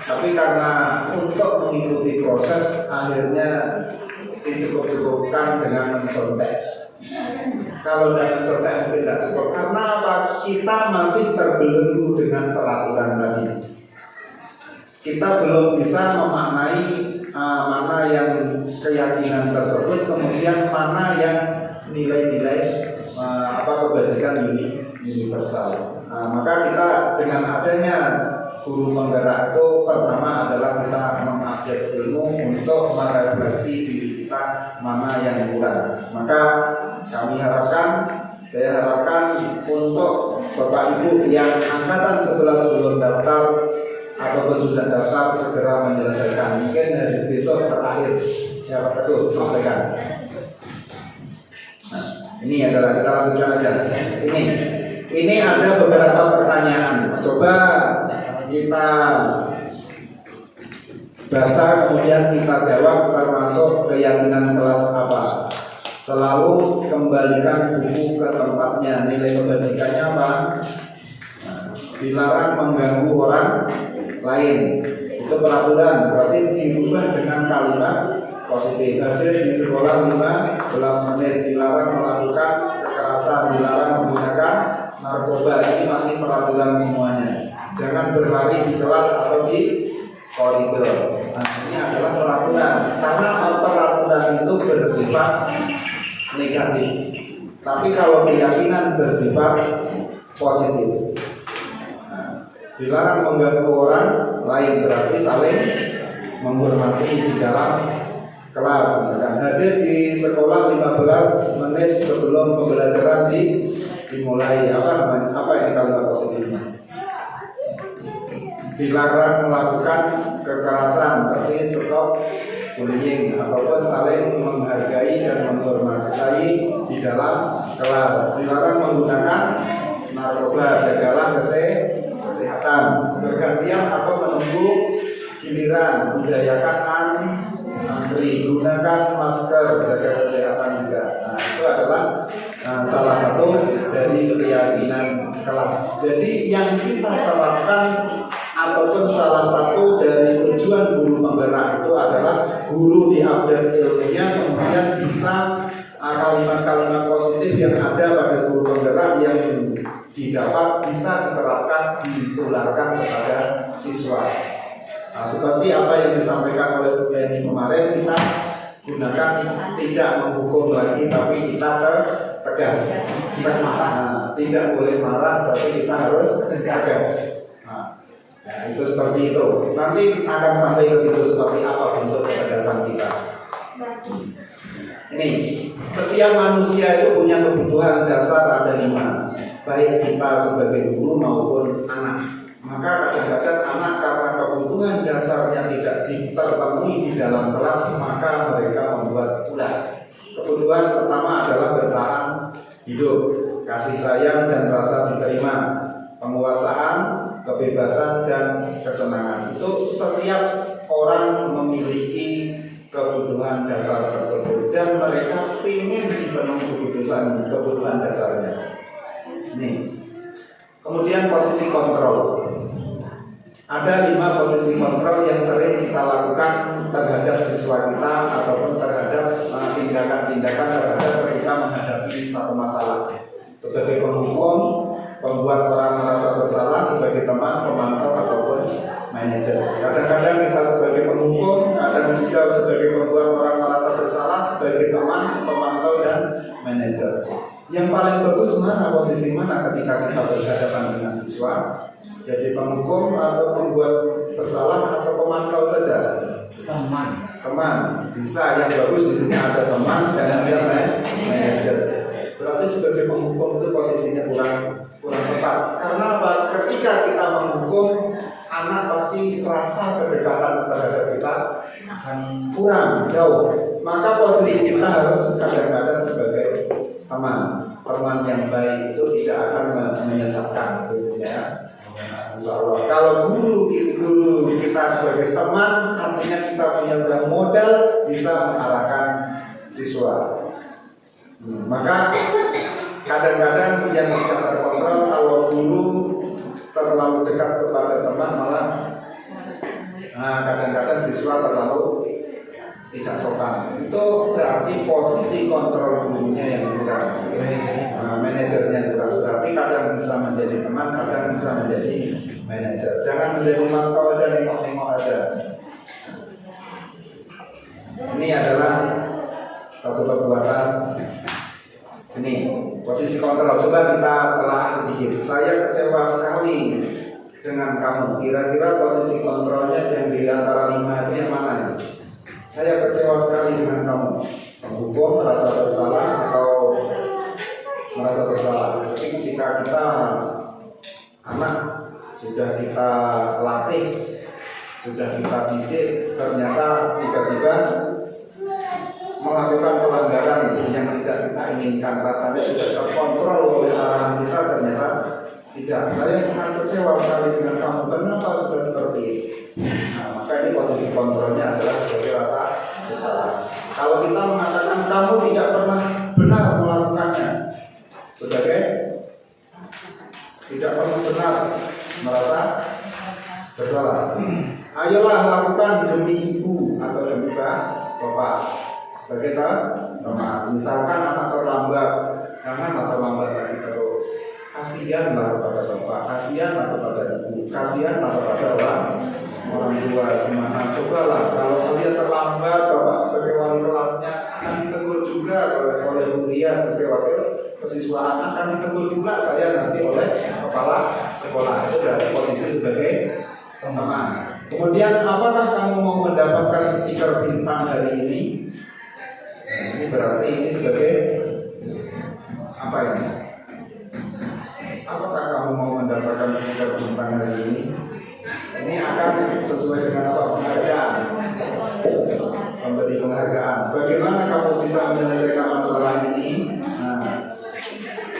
Tapi karena untuk mengikuti proses akhirnya dicukup-cukupkan dengan mencontek. Kalau tidak mencontek mungkin tidak cukup. Karena apa? Kita masih terbelenggu dengan peraturan tadi. Kita belum bisa memaknai mana yang keyakinan tersebut, kemudian mana yang nilai-nilai kebajikan universal. Maka kita dengan adanya guru penggerak itu pertama adalah kita mengupdate ilmu untuk merefleksi diri kita mana yang kurang. Maka saya harapkan untuk Bapak Ibu yang angkatan 11 belum daftar ataupun sudah daftar segera menyelesaikan. Mungkin hari besok terakhir siapa tahu selesaikan. Nah, ini adalah kita lanjutkan aja. Ini ada beberapa pertanyaan. Coba kita baca kemudian kita jawab, termasuk keyakinan kelas apa. Selalu kembalikan buku ke tempatnya. Nilai kebajikannya apa? Dilarang mengganggu orang lain. Itu peraturan, berarti dirubah dengan kalimat positif. Hadir di sekolah 15 menit. Dilarang melakukan kekerasan, dilarang menggunakan narkoba. Ini masih peraturan semuanya. Jangan berlari di kelas atau di koridor. Nah, ini adalah peraturan. Karena peraturan itu bersifat negatif. Tapi kalau keyakinan bersifat positif. Dilarang mengganggu orang lain, berarti saling menghormati di dalam kelas. Misalkan hadir di sekolah 15 menit sebelum pembelajaran dimulai. Apa ini kalimat positifnya? Dilarang melakukan kekerasan, berarti stop bullying, ataupun saling menghargai dan menghormati di dalam kelas. Dilarang menggunakan narkoba, jagalah kesehatan, bergantian atau menunggu giliran, budayakan antri, gunakan masker, jaga kesehatan juga. Nah, itu adalah salah satu dari keyakinan kelas. Jadi yang kita terapkan ataupun salah satu dari tujuan guru penggerak itu adalah guru diupdate ilmunya, kemudian bisa kalimat-kalimat positif yang ada pada guru penggerak yang didapat bisa diterapkan, ditularkan kepada siswa. Nah, seperti apa yang disampaikan oleh Bu Leni kemarin, kita gunakan tidak menghukum lagi, tapi kita tegas. Kita tidak boleh marah, tapi kita harus tegas. Nah, itu seperti itu. Nanti akan sampai ke situ seperti apa bentuk ketegasan kita. Ini, setiap manusia itu punya kebutuhan dasar ada 5, baik kita sebagai guru maupun anak. Maka kadang-kadang anak karena kebutuhan dasarnya tidak terpenuhi di dalam kelas, maka mereka membuat ulah. Kebutuhan pertama adalah bertahan hidup, kasih sayang dan rasa diterima, penguasaan, kebebasan dan kesenangan. Itu setiap orang memiliki kebutuhan dasar tersebut dan mereka ingin dipenuhi kebutuhan dasarnya. Nih. Kemudian posisi kontrol. Ada 5 posisi kontrol yang sering kita lakukan terhadap siswa kita ataupun terhadap tindakan-tindakan terhadap ketika menghadapi satu masalah. Sebagai penghukum, pembuat orang merasa bersalah, sebagai teman, pemantau ataupun manajer. Kadang-kadang kita sebagai penghukum, kadang juga sebagai pembuat orang merasa bersalah, sebagai teman, pemantau dan manajer. Yang paling bagus mana, posisi mana ketika kita berhadapan dengan siswa? Jadi penghukum atau pembuat bersalah atau pemantau saja? Teman. Bisa, yang bagus di sini ada teman dan ada manajer. Berarti sebagai penghukum itu posisinya kurang tepat. Karena apa? Ketika kita menghukum, anak pasti rasa kedekatan terhadap kita akan kurang jauh. Maka posisi kita harus kadang-kadang sebagai teman yang baik itu tidak akan menyesatkan, gitu ya. Kalau guru kita sebagai teman, artinya kita punya modal bisa mengarahkan siswa. Maka kadang-kadang yang tidak terkontrol, kalau guru terlalu dekat kepada teman malah kadang-kadang siswa terlalu tidak sopan. Itu berarti posisi kontrol gurunya yang kurang. teman, kadang bisa menjadi manajer. Jangan menjadi mantau aja, nengok-nengok aja. Ini adalah satu perbuatan. Ini posisi kontrol. Coba kita telah sedikit. Saya kecewa sekali dengan kamu. Kira-kira posisi kontrolnya yang di antara 5 itu yang mana ini? Saya kecewa sekali dengan kamu. Menghukum, merasa bersalah atau merasa bersalah. Jadi ketika kita anak sudah kita latih, sudah kita didik, ternyata tiba-tiba melakukan pelanggaran yang tidak kita inginkan, rasanya sudah terkontrol oleh arahan kita, ternyata tidak. Saya sangat kecewa sekali dengan kamu. Kenapa sudah seperti ini? Nah, maka ini posisi kontrolnya adalah sebagai rasa bersalah. Kalau kita mengatakan kamu tidak pernah benar melakukannya, sebagai tidak pernah benar merasa bersalah. Ayolah lakukan demi ibu atau demi bapak. Sebagai teman, misalkan anak terlambat, janganlah terlambat lagi terus. Kasihanlah kepada bapak, kasihanlah kepada ibu, kasihanlah kepada orang tua. Gimana? Cobalah kalau kalian terlambat, bapak sebagai wali kelasnya akan ditegur juga oleh Bu Ria sebagai wakil kesiswaan, akan ditegur juga saya nanti oleh kepala sekolah. Itu dari posisi sebagai teman. Kemudian apakah kamu mau mendapatkan stiker bintang hari ini? Nah, ini berarti ini sebagai apa ini? Apakah kamu mau mendapatkan stiker bintang hari ini? Ini akan sesuai dengan apa? Penghargaan. Memberi penghargaan. Bagaimana kamu bisa menyelesaikan masalah ini? Nah,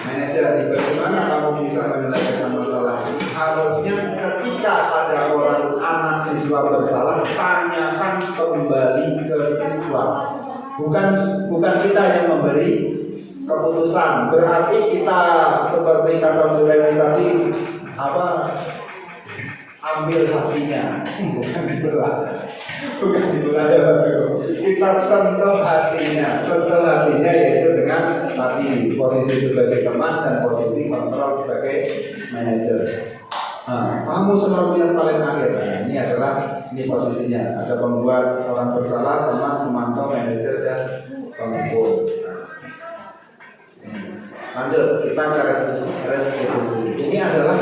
manajer, bagaimana kamu bisa menyelesaikan masalah ini? Harusnya ketika ada orang anak siswa bersalah, tanyakan kembali ke siswa. Bukan kita yang memberi keputusan. Berarti kita seperti kata Bu Reni tadi, ambil hatinya, bukan dibelah. Bukan dibelah ya Bapak. Kita sentuh hatinya yaitu dengan tadi posisi sebagai teman dan posisi kontrol sebagai manajer. Nah, kamu selalu yang paling akhir. Nah, ini posisinya. Ada pembuat orang bersalah, teman, pemantau, manajer dan penghukum. Lanjut, kita ke restitusi. Ini adalah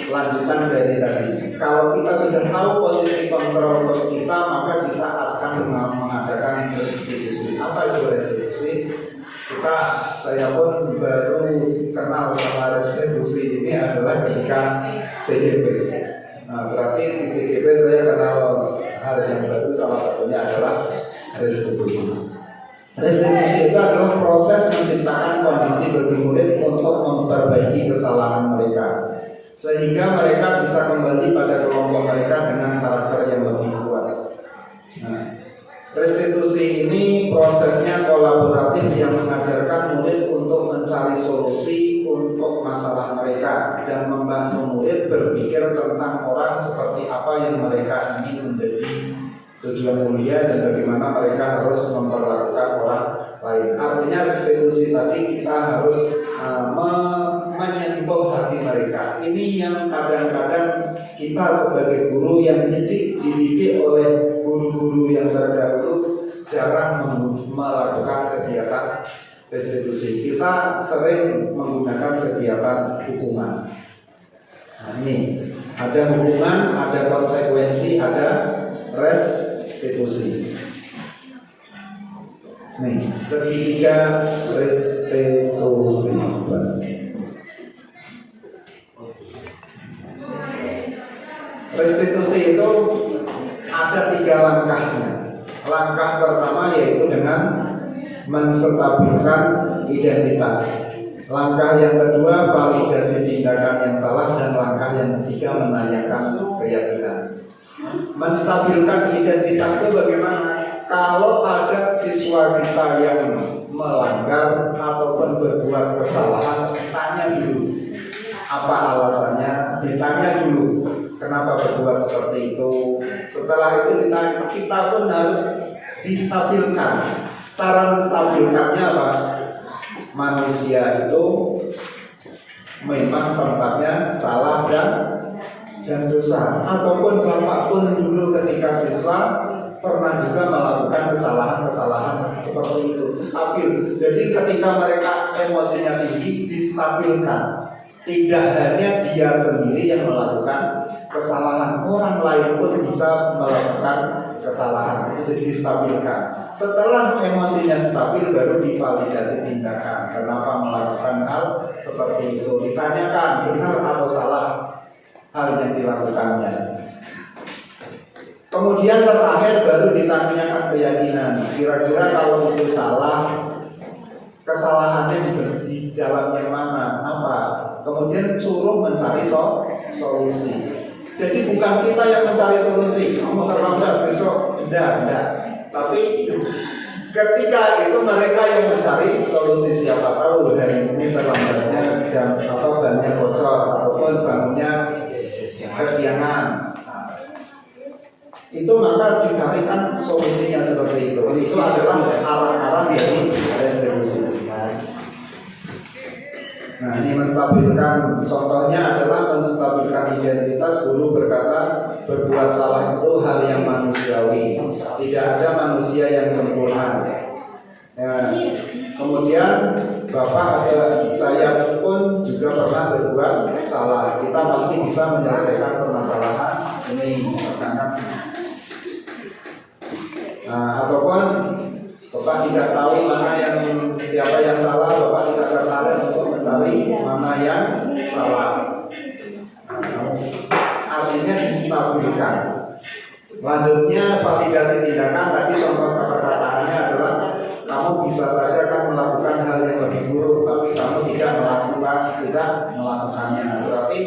lanjutan dari tadi. Kalau kita sudah tahu posisi kontrol kita, maka kita akan mengadakan restitusi. Apa itu restitusi? Saya pun baru kenal sama restitusi ini adalah ketika CGP. Nah, berarti di CGP saya kenal hal yang baru, salah satunya adalah restitusi. Restitusi itu adalah proses menciptakan kondisi bagi murid untuk memperbaiki kesalahan mereka, sehingga mereka bisa kembali pada kelompok mereka dengan karakter yang lebih kuat. Nah, restitusi ini prosesnya kolaboratif yang mengajarkan murid untuk mencari solusi untuk masalah mereka dan membantu murid berpikir tentang orang seperti apa yang mereka ingin menjadi tujuan mulia dan bagaimana mereka harus memperlakukan orang lain. Artinya restitusi tadi kita harus menyentuh hati mereka. Ini yang kadang-kadang kita sebagai guru yang dididik oleh guru-guru yang terdahulu jarang melakukan kegiatan restitusi. Kita sering menggunakan kegiatan hukuman. Nah, ini ada hukuman, ada konsekuensi, ada restitusi. Nih, segitiga restitusi. Restitusi itu ada 3 langkahnya. Langkah pertama yaitu dengan menstabilkan identitas. Langkah yang kedua validasi tindakan yang salah, dan langkah yang ketiga menanyakan keyakinan. Menstabilkan identitas itu bagaimana? Kalau ada siswa kita yang melanggar ataupun berbuat kesalahan, tanya dulu apa alasannya, ditanya dulu kenapa berbuat seperti itu. Setelah itu kita pun harus distabilkan. Cara menstabilkannya apa? Manusia itu memang tempatnya salah dan dosa. Ataupun bapak pun dulu ketika siswa pernah juga melakukan kesalahan-kesalahan seperti itu, stabil. Jadi ketika mereka emosinya tinggi, distabilkan. Tidak hanya dia sendiri yang melakukan kesalahan, orang lain pun bisa melakukan kesalahan. Itu jadi distabilkan. Setelah emosinya stabil, baru divalidasi tindakan. Kenapa melakukan hal seperti itu? Ditanyakan benar atau salah hal yang dilakukannya. Kemudian terakhir baru ditanyakan keyakinan. Kira-kira kalau itu salah, kesalahannya di dalam yang mana? Apa? Kemudian suruh mencari solusi. Jadi bukan kita yang mencari solusi. Kamu terlambat besok, enggak. Tapi ketika itu mereka yang mencari solusi. Siapa tahu hari ini terlambatnya jam atau bannya bocor ataupun bangunnya kesiangan. Itu maka dicarikan solusinya seperti itu. Itu adalah arah-arah dari restitusi. Nah, ini menstabilkan, contohnya adalah menstabilkan identitas. Guru berkata berbuat salah itu hal yang manusiawi, tidak ada manusia yang sempurna. Ya. Kemudian Bapak saya pun juga pernah berbuat salah. Kita pasti bisa menyelesaikan permasalahan ini. Ataupun Bapak tidak tahu mana yang siapa yang salah, Bapak tidak tertarik untuk mencari mana yang salah. Artinya distabilkan. Lanjutnya validasi tindakan. Tadi contoh kata-kataannya adalah kamu bisa saja kan melakukan hal yang lebih buruk, tapi kamu tidak melakukannya. Berarti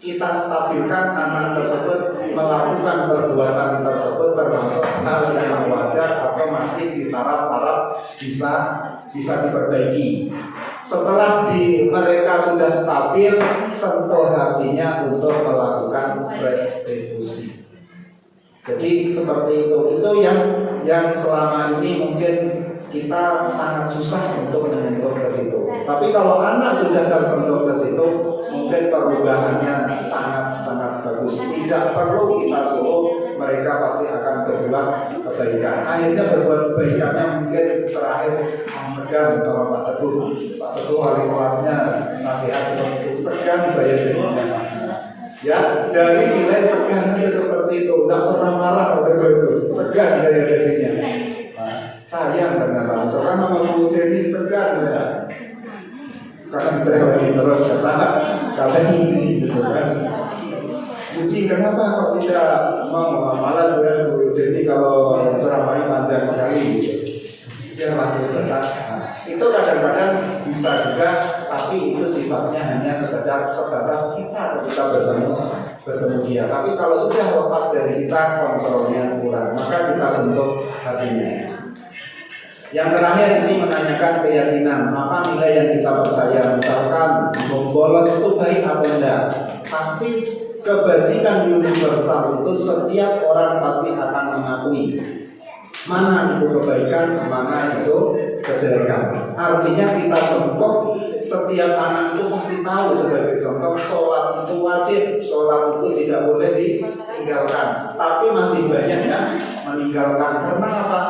kita stabilkan anak tersebut melakukan perbuatan tersebut termasuk hal yang wajar atau masih di taraf-taraf bisa diperbaiki. Setelah mereka sudah stabil, sentuh hatinya untuk melakukan restitusi. Jadi seperti itu yang selama ini mungkin kita sangat susah untuk menyentuh ke situ. Tapi kalau anak sudah tersentuh ke situ, mungkin perubahannya sangat bagus. Tidak perlu kita suruh, mereka pasti akan berbuat kebaikan. Akhirnya berbuat kebaikannya mungkin terakhir segan sama Pak Teguh. Pak Teguh wali kelasnya nasihat seperti itu, segan saya jadinya. Ya, dari nilai segan aja seperti itu, tidak pernah marah Pak Teguh itu, segan saya jadinya. Sayang ternyata, soalnya nama Bu Dewi segan ya. Karena dicereweti terus kata ini gitu kan. Jadi kenapa kok tidak mau malas ya Bu Dewi kalau ceramahnya panjang sekali gitu. Dia masih tetap. Itu kadang-kadang bisa juga, tapi itu sifatnya hanya sebatas kita ketika bertemu dia. Tapi kalau sudah lepas dari kita, kontrolnya kurang, maka kita sentuh hatinya. Yang terakhir ini menanyakan keyakinan, apa nilai yang kita percaya. Misalkan bolos itu baik atau enggak. Pasti kebajikan universal itu setiap orang pasti akan mengakui mana itu kebaikan, mana itu kejelekan. Artinya kita contoh, setiap anak itu pasti tahu. Sebagai contoh, sholat itu wajib, sholat itu tidak boleh ditinggalkan. Tapi masih banyak yang meninggalkan. Karena apa?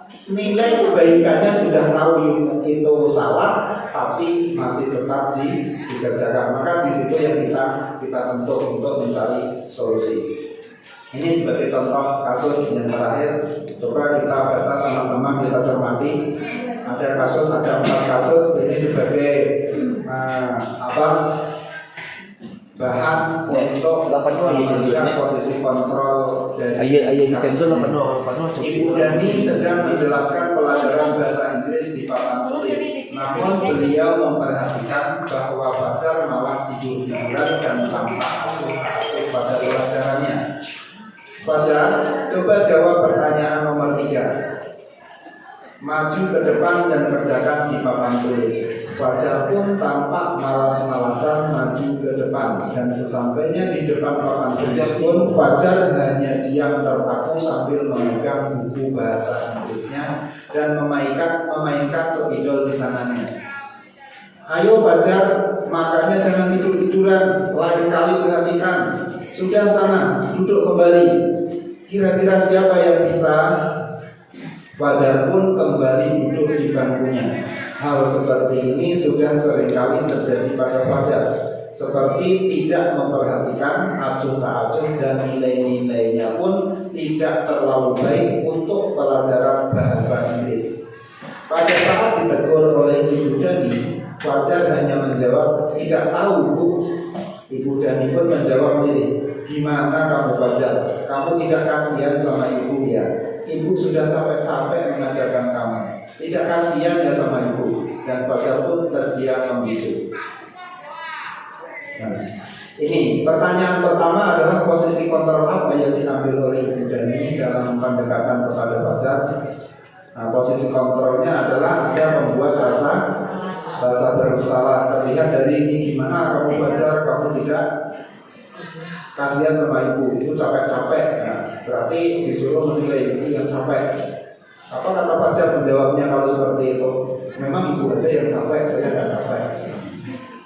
Nilai kebaikannya sudah tahu itu salah, tapi masih tetap dikerjakan. Maka di situ yang kita sentuh untuk mencari solusi. Ini sebagai contoh kasus yang terakhir. Coba kita baca sama-sama, kita cermati. Ada 4 kasus. Ini sebagai bahan untuk menjadikan posisi kontrol dari Ibu Dani sedang menjelaskan pelajaran bahasa Inggris di papan tulis. Namun beliau memperhatikan bahwa Fajar malah tidur-tiduran dan tampak asuh-asuh pada pelajarannya. Fajar, coba jawab pertanyaan nomor 3. Maju ke depan dan kerjakan di papan tulis. Fajar pun tampak malas-malasan maju ke depan, dan sesampainya di depan papan tulis pun Fajar hanya diam terpaku sambil memegang buku bahasa Inggrisnya dan memainkan spidol di tangannya. Ayo Fajar, makanya jangan tidur-tiduran, lain kali perhatikan. Sudah sana, duduk kembali. Kira-kira siapa yang bisa? Fajar pun kembali duduk di bangkunya. Hal seperti ini sudah seringkali terjadi pada Fajar. Seperti tidak memperhatikan acuh tak acuh dan nilai-nilainya pun tidak terlalu baik untuk pelajaran bahasa Inggris. Pada saat ditegur oleh Ibu Dani, Fajar hanya menjawab, tidak tahu Bu. Ibu Dani pun menjawab mirip, gimana kamu Fajar? Kamu tidak kasihan sama ibu ya? Ibu sudah capek-capek mengajarkan kamu. Tidak kasihan ya sama ibu? Dan Fajar pun terdiam membisu. Nah, ini pertanyaan pertama adalah posisi kontrol apa yang diambil oleh Ibu Dani dalam pendekatan kepada Fajar. Nah, posisi kontrolnya adalah ada membuat rasa bersalah. Terlihat dari ini, gimana kamu Fajar, kamu tidak kasihan sama ibu, itu capek-capek. Nah, berarti disuruh menilai ibu yang capek. Apa kata Fajar menjawabnya kalau seperti itu? Memang ibu aja yang capek, saya nggak capek.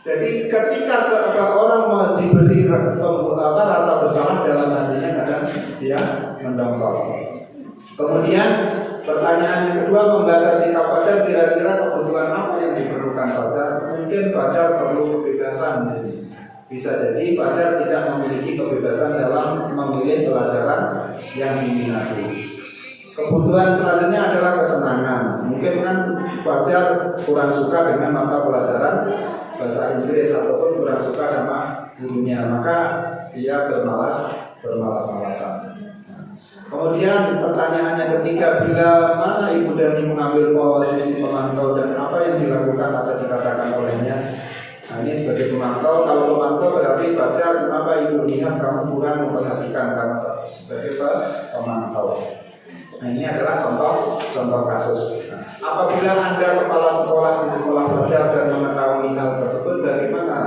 Jadi ketika seseorang mau diberi rasa bersalah dalam hatinya, kadang dia mendongkol. Kemudian pertanyaan yang kedua, membaca sikap Fajar, kira-kira kebutuhan apa yang diperlukan Fajar? Mungkin Fajar perlu kebebasan. Bisa jadi Fajar tidak memiliki kebebasan dalam memilih pelajaran yang diminati. Kebutuhan selanjutnya adalah kesenangan. Mungkin kan Fajar kurang suka dengan mata pelajaran bahasa Inggris ataupun kurang suka sama gurunya, maka dia bermalas-malasan. Kemudian pertanyaannya ketiga, bila mana Ibu Dani mengambil posisi pemantau dan apa yang dilakukan atau dikatakan olehnya? Nah, ini sebagai pemantau. Kalau pemantau berarti Fajar, kenapa Ibu lihat kamu kurang memperhatikan, karena sebagai pemantau. Nah, ini adalah contoh kasus. Nah, apabila Anda kepala sekolah di sekolah Fajar dan mengetahui hal tersebut, bagaimana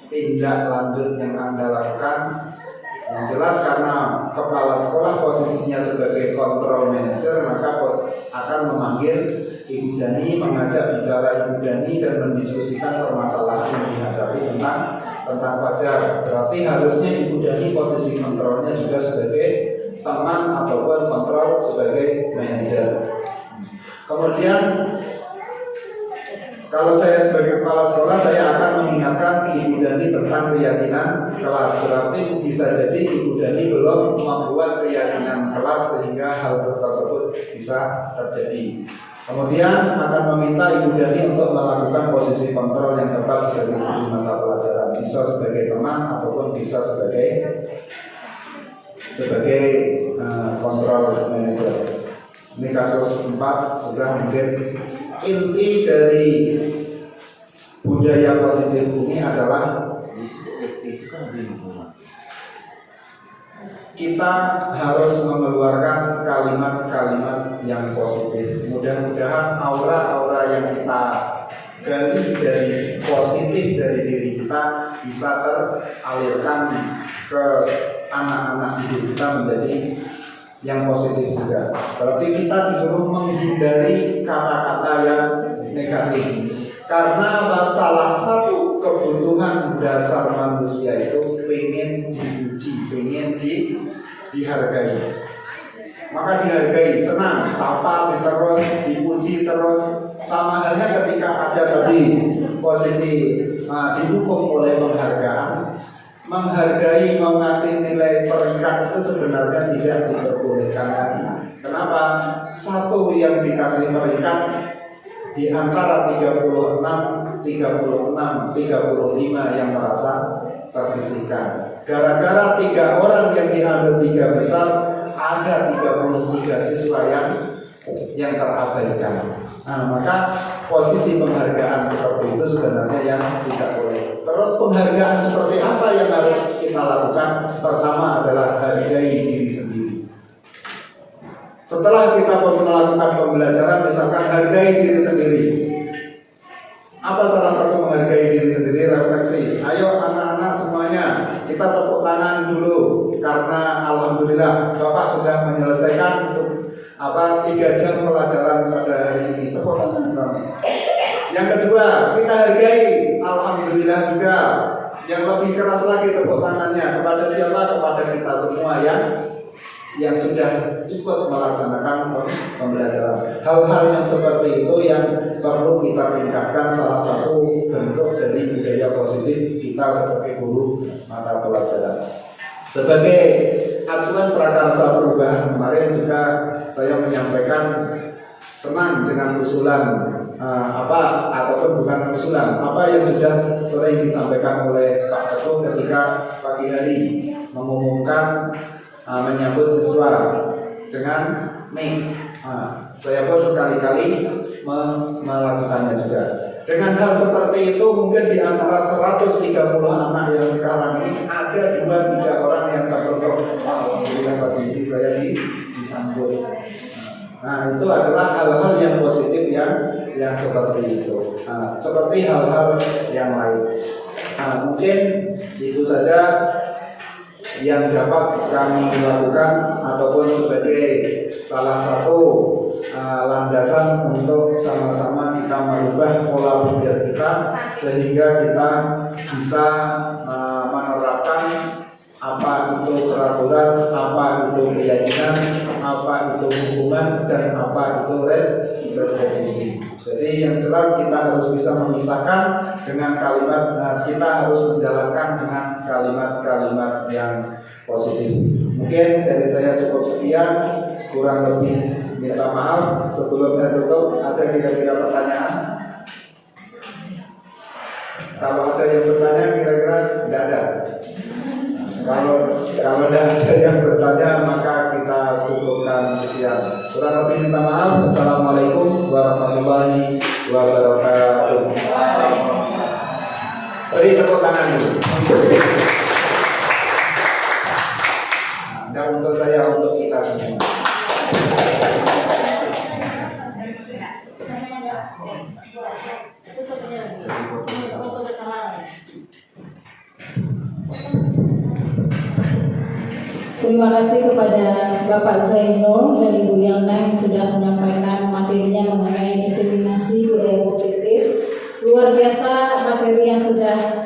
tindak lanjut yang Anda lakukan? Yang jelas karena kepala sekolah posisinya sebagai kontrol manager, maka akan memanggil Ibu Dani, mengajak bicara Ibu Dani dan mendiskusikan permasalahan yang dihadapi tentang Fajar. Berarti harusnya Ibu Dani posisi kontrolnya juga sebagai teman ataupun kontrol sebagai manajer. Kemudian kalau saya sebagai kepala sekolah, saya akan mengingatkan Ibu Dani tentang keyakinan kelas. Berarti bisa jadi Ibu Dani belum membuat keyakinan kelas sehingga hal tersebut bisa terjadi. Kemudian akan meminta Ibu Dani untuk melakukan posisi kontrol yang tepat sebagai guru mata pelajaran. Bisa sebagai teman ataupun bisa sebagai kontrol manager. Ini kasus 4 sudah mungkin. Inti dari budaya positif ini adalah kita harus mengeluarkan kalimat-kalimat yang positif. Mudah-mudahan aura-aura yang kita gali dari positif dari diri kita bisa teralirkan ke anak-anak didik kita menjadi yang positif juga. Berarti kita disuruh menghindari kata-kata yang negatif. Karena salah satu kebutuhan dasar manusia itu pengen dipuji, pengen dihargai. Maka dihargai, senang, sapa terus, dipuji terus. Sama halnya ketika ada tadi posisi didukung oleh penghargaan. Menghargai, mengasih nilai peringkat itu sebenarnya tidak diperbolehkan lagi. Kenapa? Satu yang dikasih peringkat di antara 36, 35 yang merasa tersisihkan. Gara-gara 3 orang yang diambil 3 besar, ada 33 siswa yang terabaikan. Nah, maka posisi penghargaan seperti itu sebenarnya yang tidak boleh. Terus penghargaan seperti apa yang harus kita lakukan? Pertama adalah hargai diri sendiri. Setelah kita melakukan pembelajaran, misalkan hargai diri sendiri. Apa salah satu menghargai diri sendiri? Refleksi. Ayo anak-anak semuanya, kita tepuk tangan dulu karena alhamdulillah Bapak sudah menyelesaikan 3 jam pelajaran pada hari ini. Tepuk tangan kami. Yang kedua, kita hargai alhamdulillah juga lebih keras lagi tepuk tangannya kepada siapa? Kepada kita semua yang sudah ikut melaksanakan pembelajaran. Hal-hal yang seperti itu yang perlu kita tingkatkan, salah satu bentuk dari budaya positif kita sebagai guru mata pelajaran. Sebagai acuan prakarsa perubahan kemarin juga saya menyampaikan senang dengan usulan ataupun bukan usulan apa yang sudah sering disampaikan oleh Pak Ketua ketika pagi hari mengumumkan menyambut siswa dengan mic. Saya pun sekali-kali melakukannya juga. Dengan hal seperti itu mungkin di antara 130 anak yang sekarang ini ada 2-3 orang yang tersentuh. Alhamdulillah pagi ini saya disambut. Nah, itu adalah hal-hal yang positif yang seperti itu. Seperti hal-hal yang lain. Mungkin itu saja yang dapat kami lakukan ataupun sebagai salah satu landasan untuk sama-sama kita merubah pola pikir kita sehingga kita bisa menerapkan apa itu peraturan, apa itu keyakinan, apa itu hukuman, dan apa itu restitusi. Jadi yang jelas kita harus bisa memisahkan dengan kalimat, kita harus menjalankan dengan kalimat-kalimat yang positif. Mungkin dari saya cukup sekian, kurang lebih minta maaf. Sebelum saya tutup, ada kira-kira pertanyaan? Kalau ada yang bertanya, kira-kira tidak ada. Kalau tidak ada yang bertanya, maka kita cukupkan sekian. Kurang lebih minta maaf. Assalamualaikum warahmatullahi wabarakatuh. Beri tepuk tangan dulu. Dan untuk saya, untuk kita semua. Terima kasih kepada Bapak Zainul dan Ibu Yana yang sudah menyampaikan materinya mengenai diseminasi budaya positif. Luar biasa materi yang sudah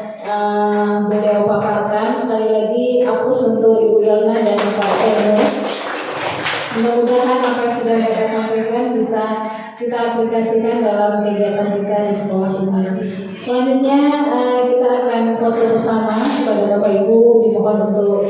beliau paparkan. Sekali lagi apus untuk Ibu Yana dan Bapak Zainul. Mudah-mudahan apa yang sudah mereka sampaikan bisa kita aplikasikan dalam kegiatan kita di sekolah ini. Selanjutnya kita akan foto bersama kepada Bapak Ibu, dimohon untuk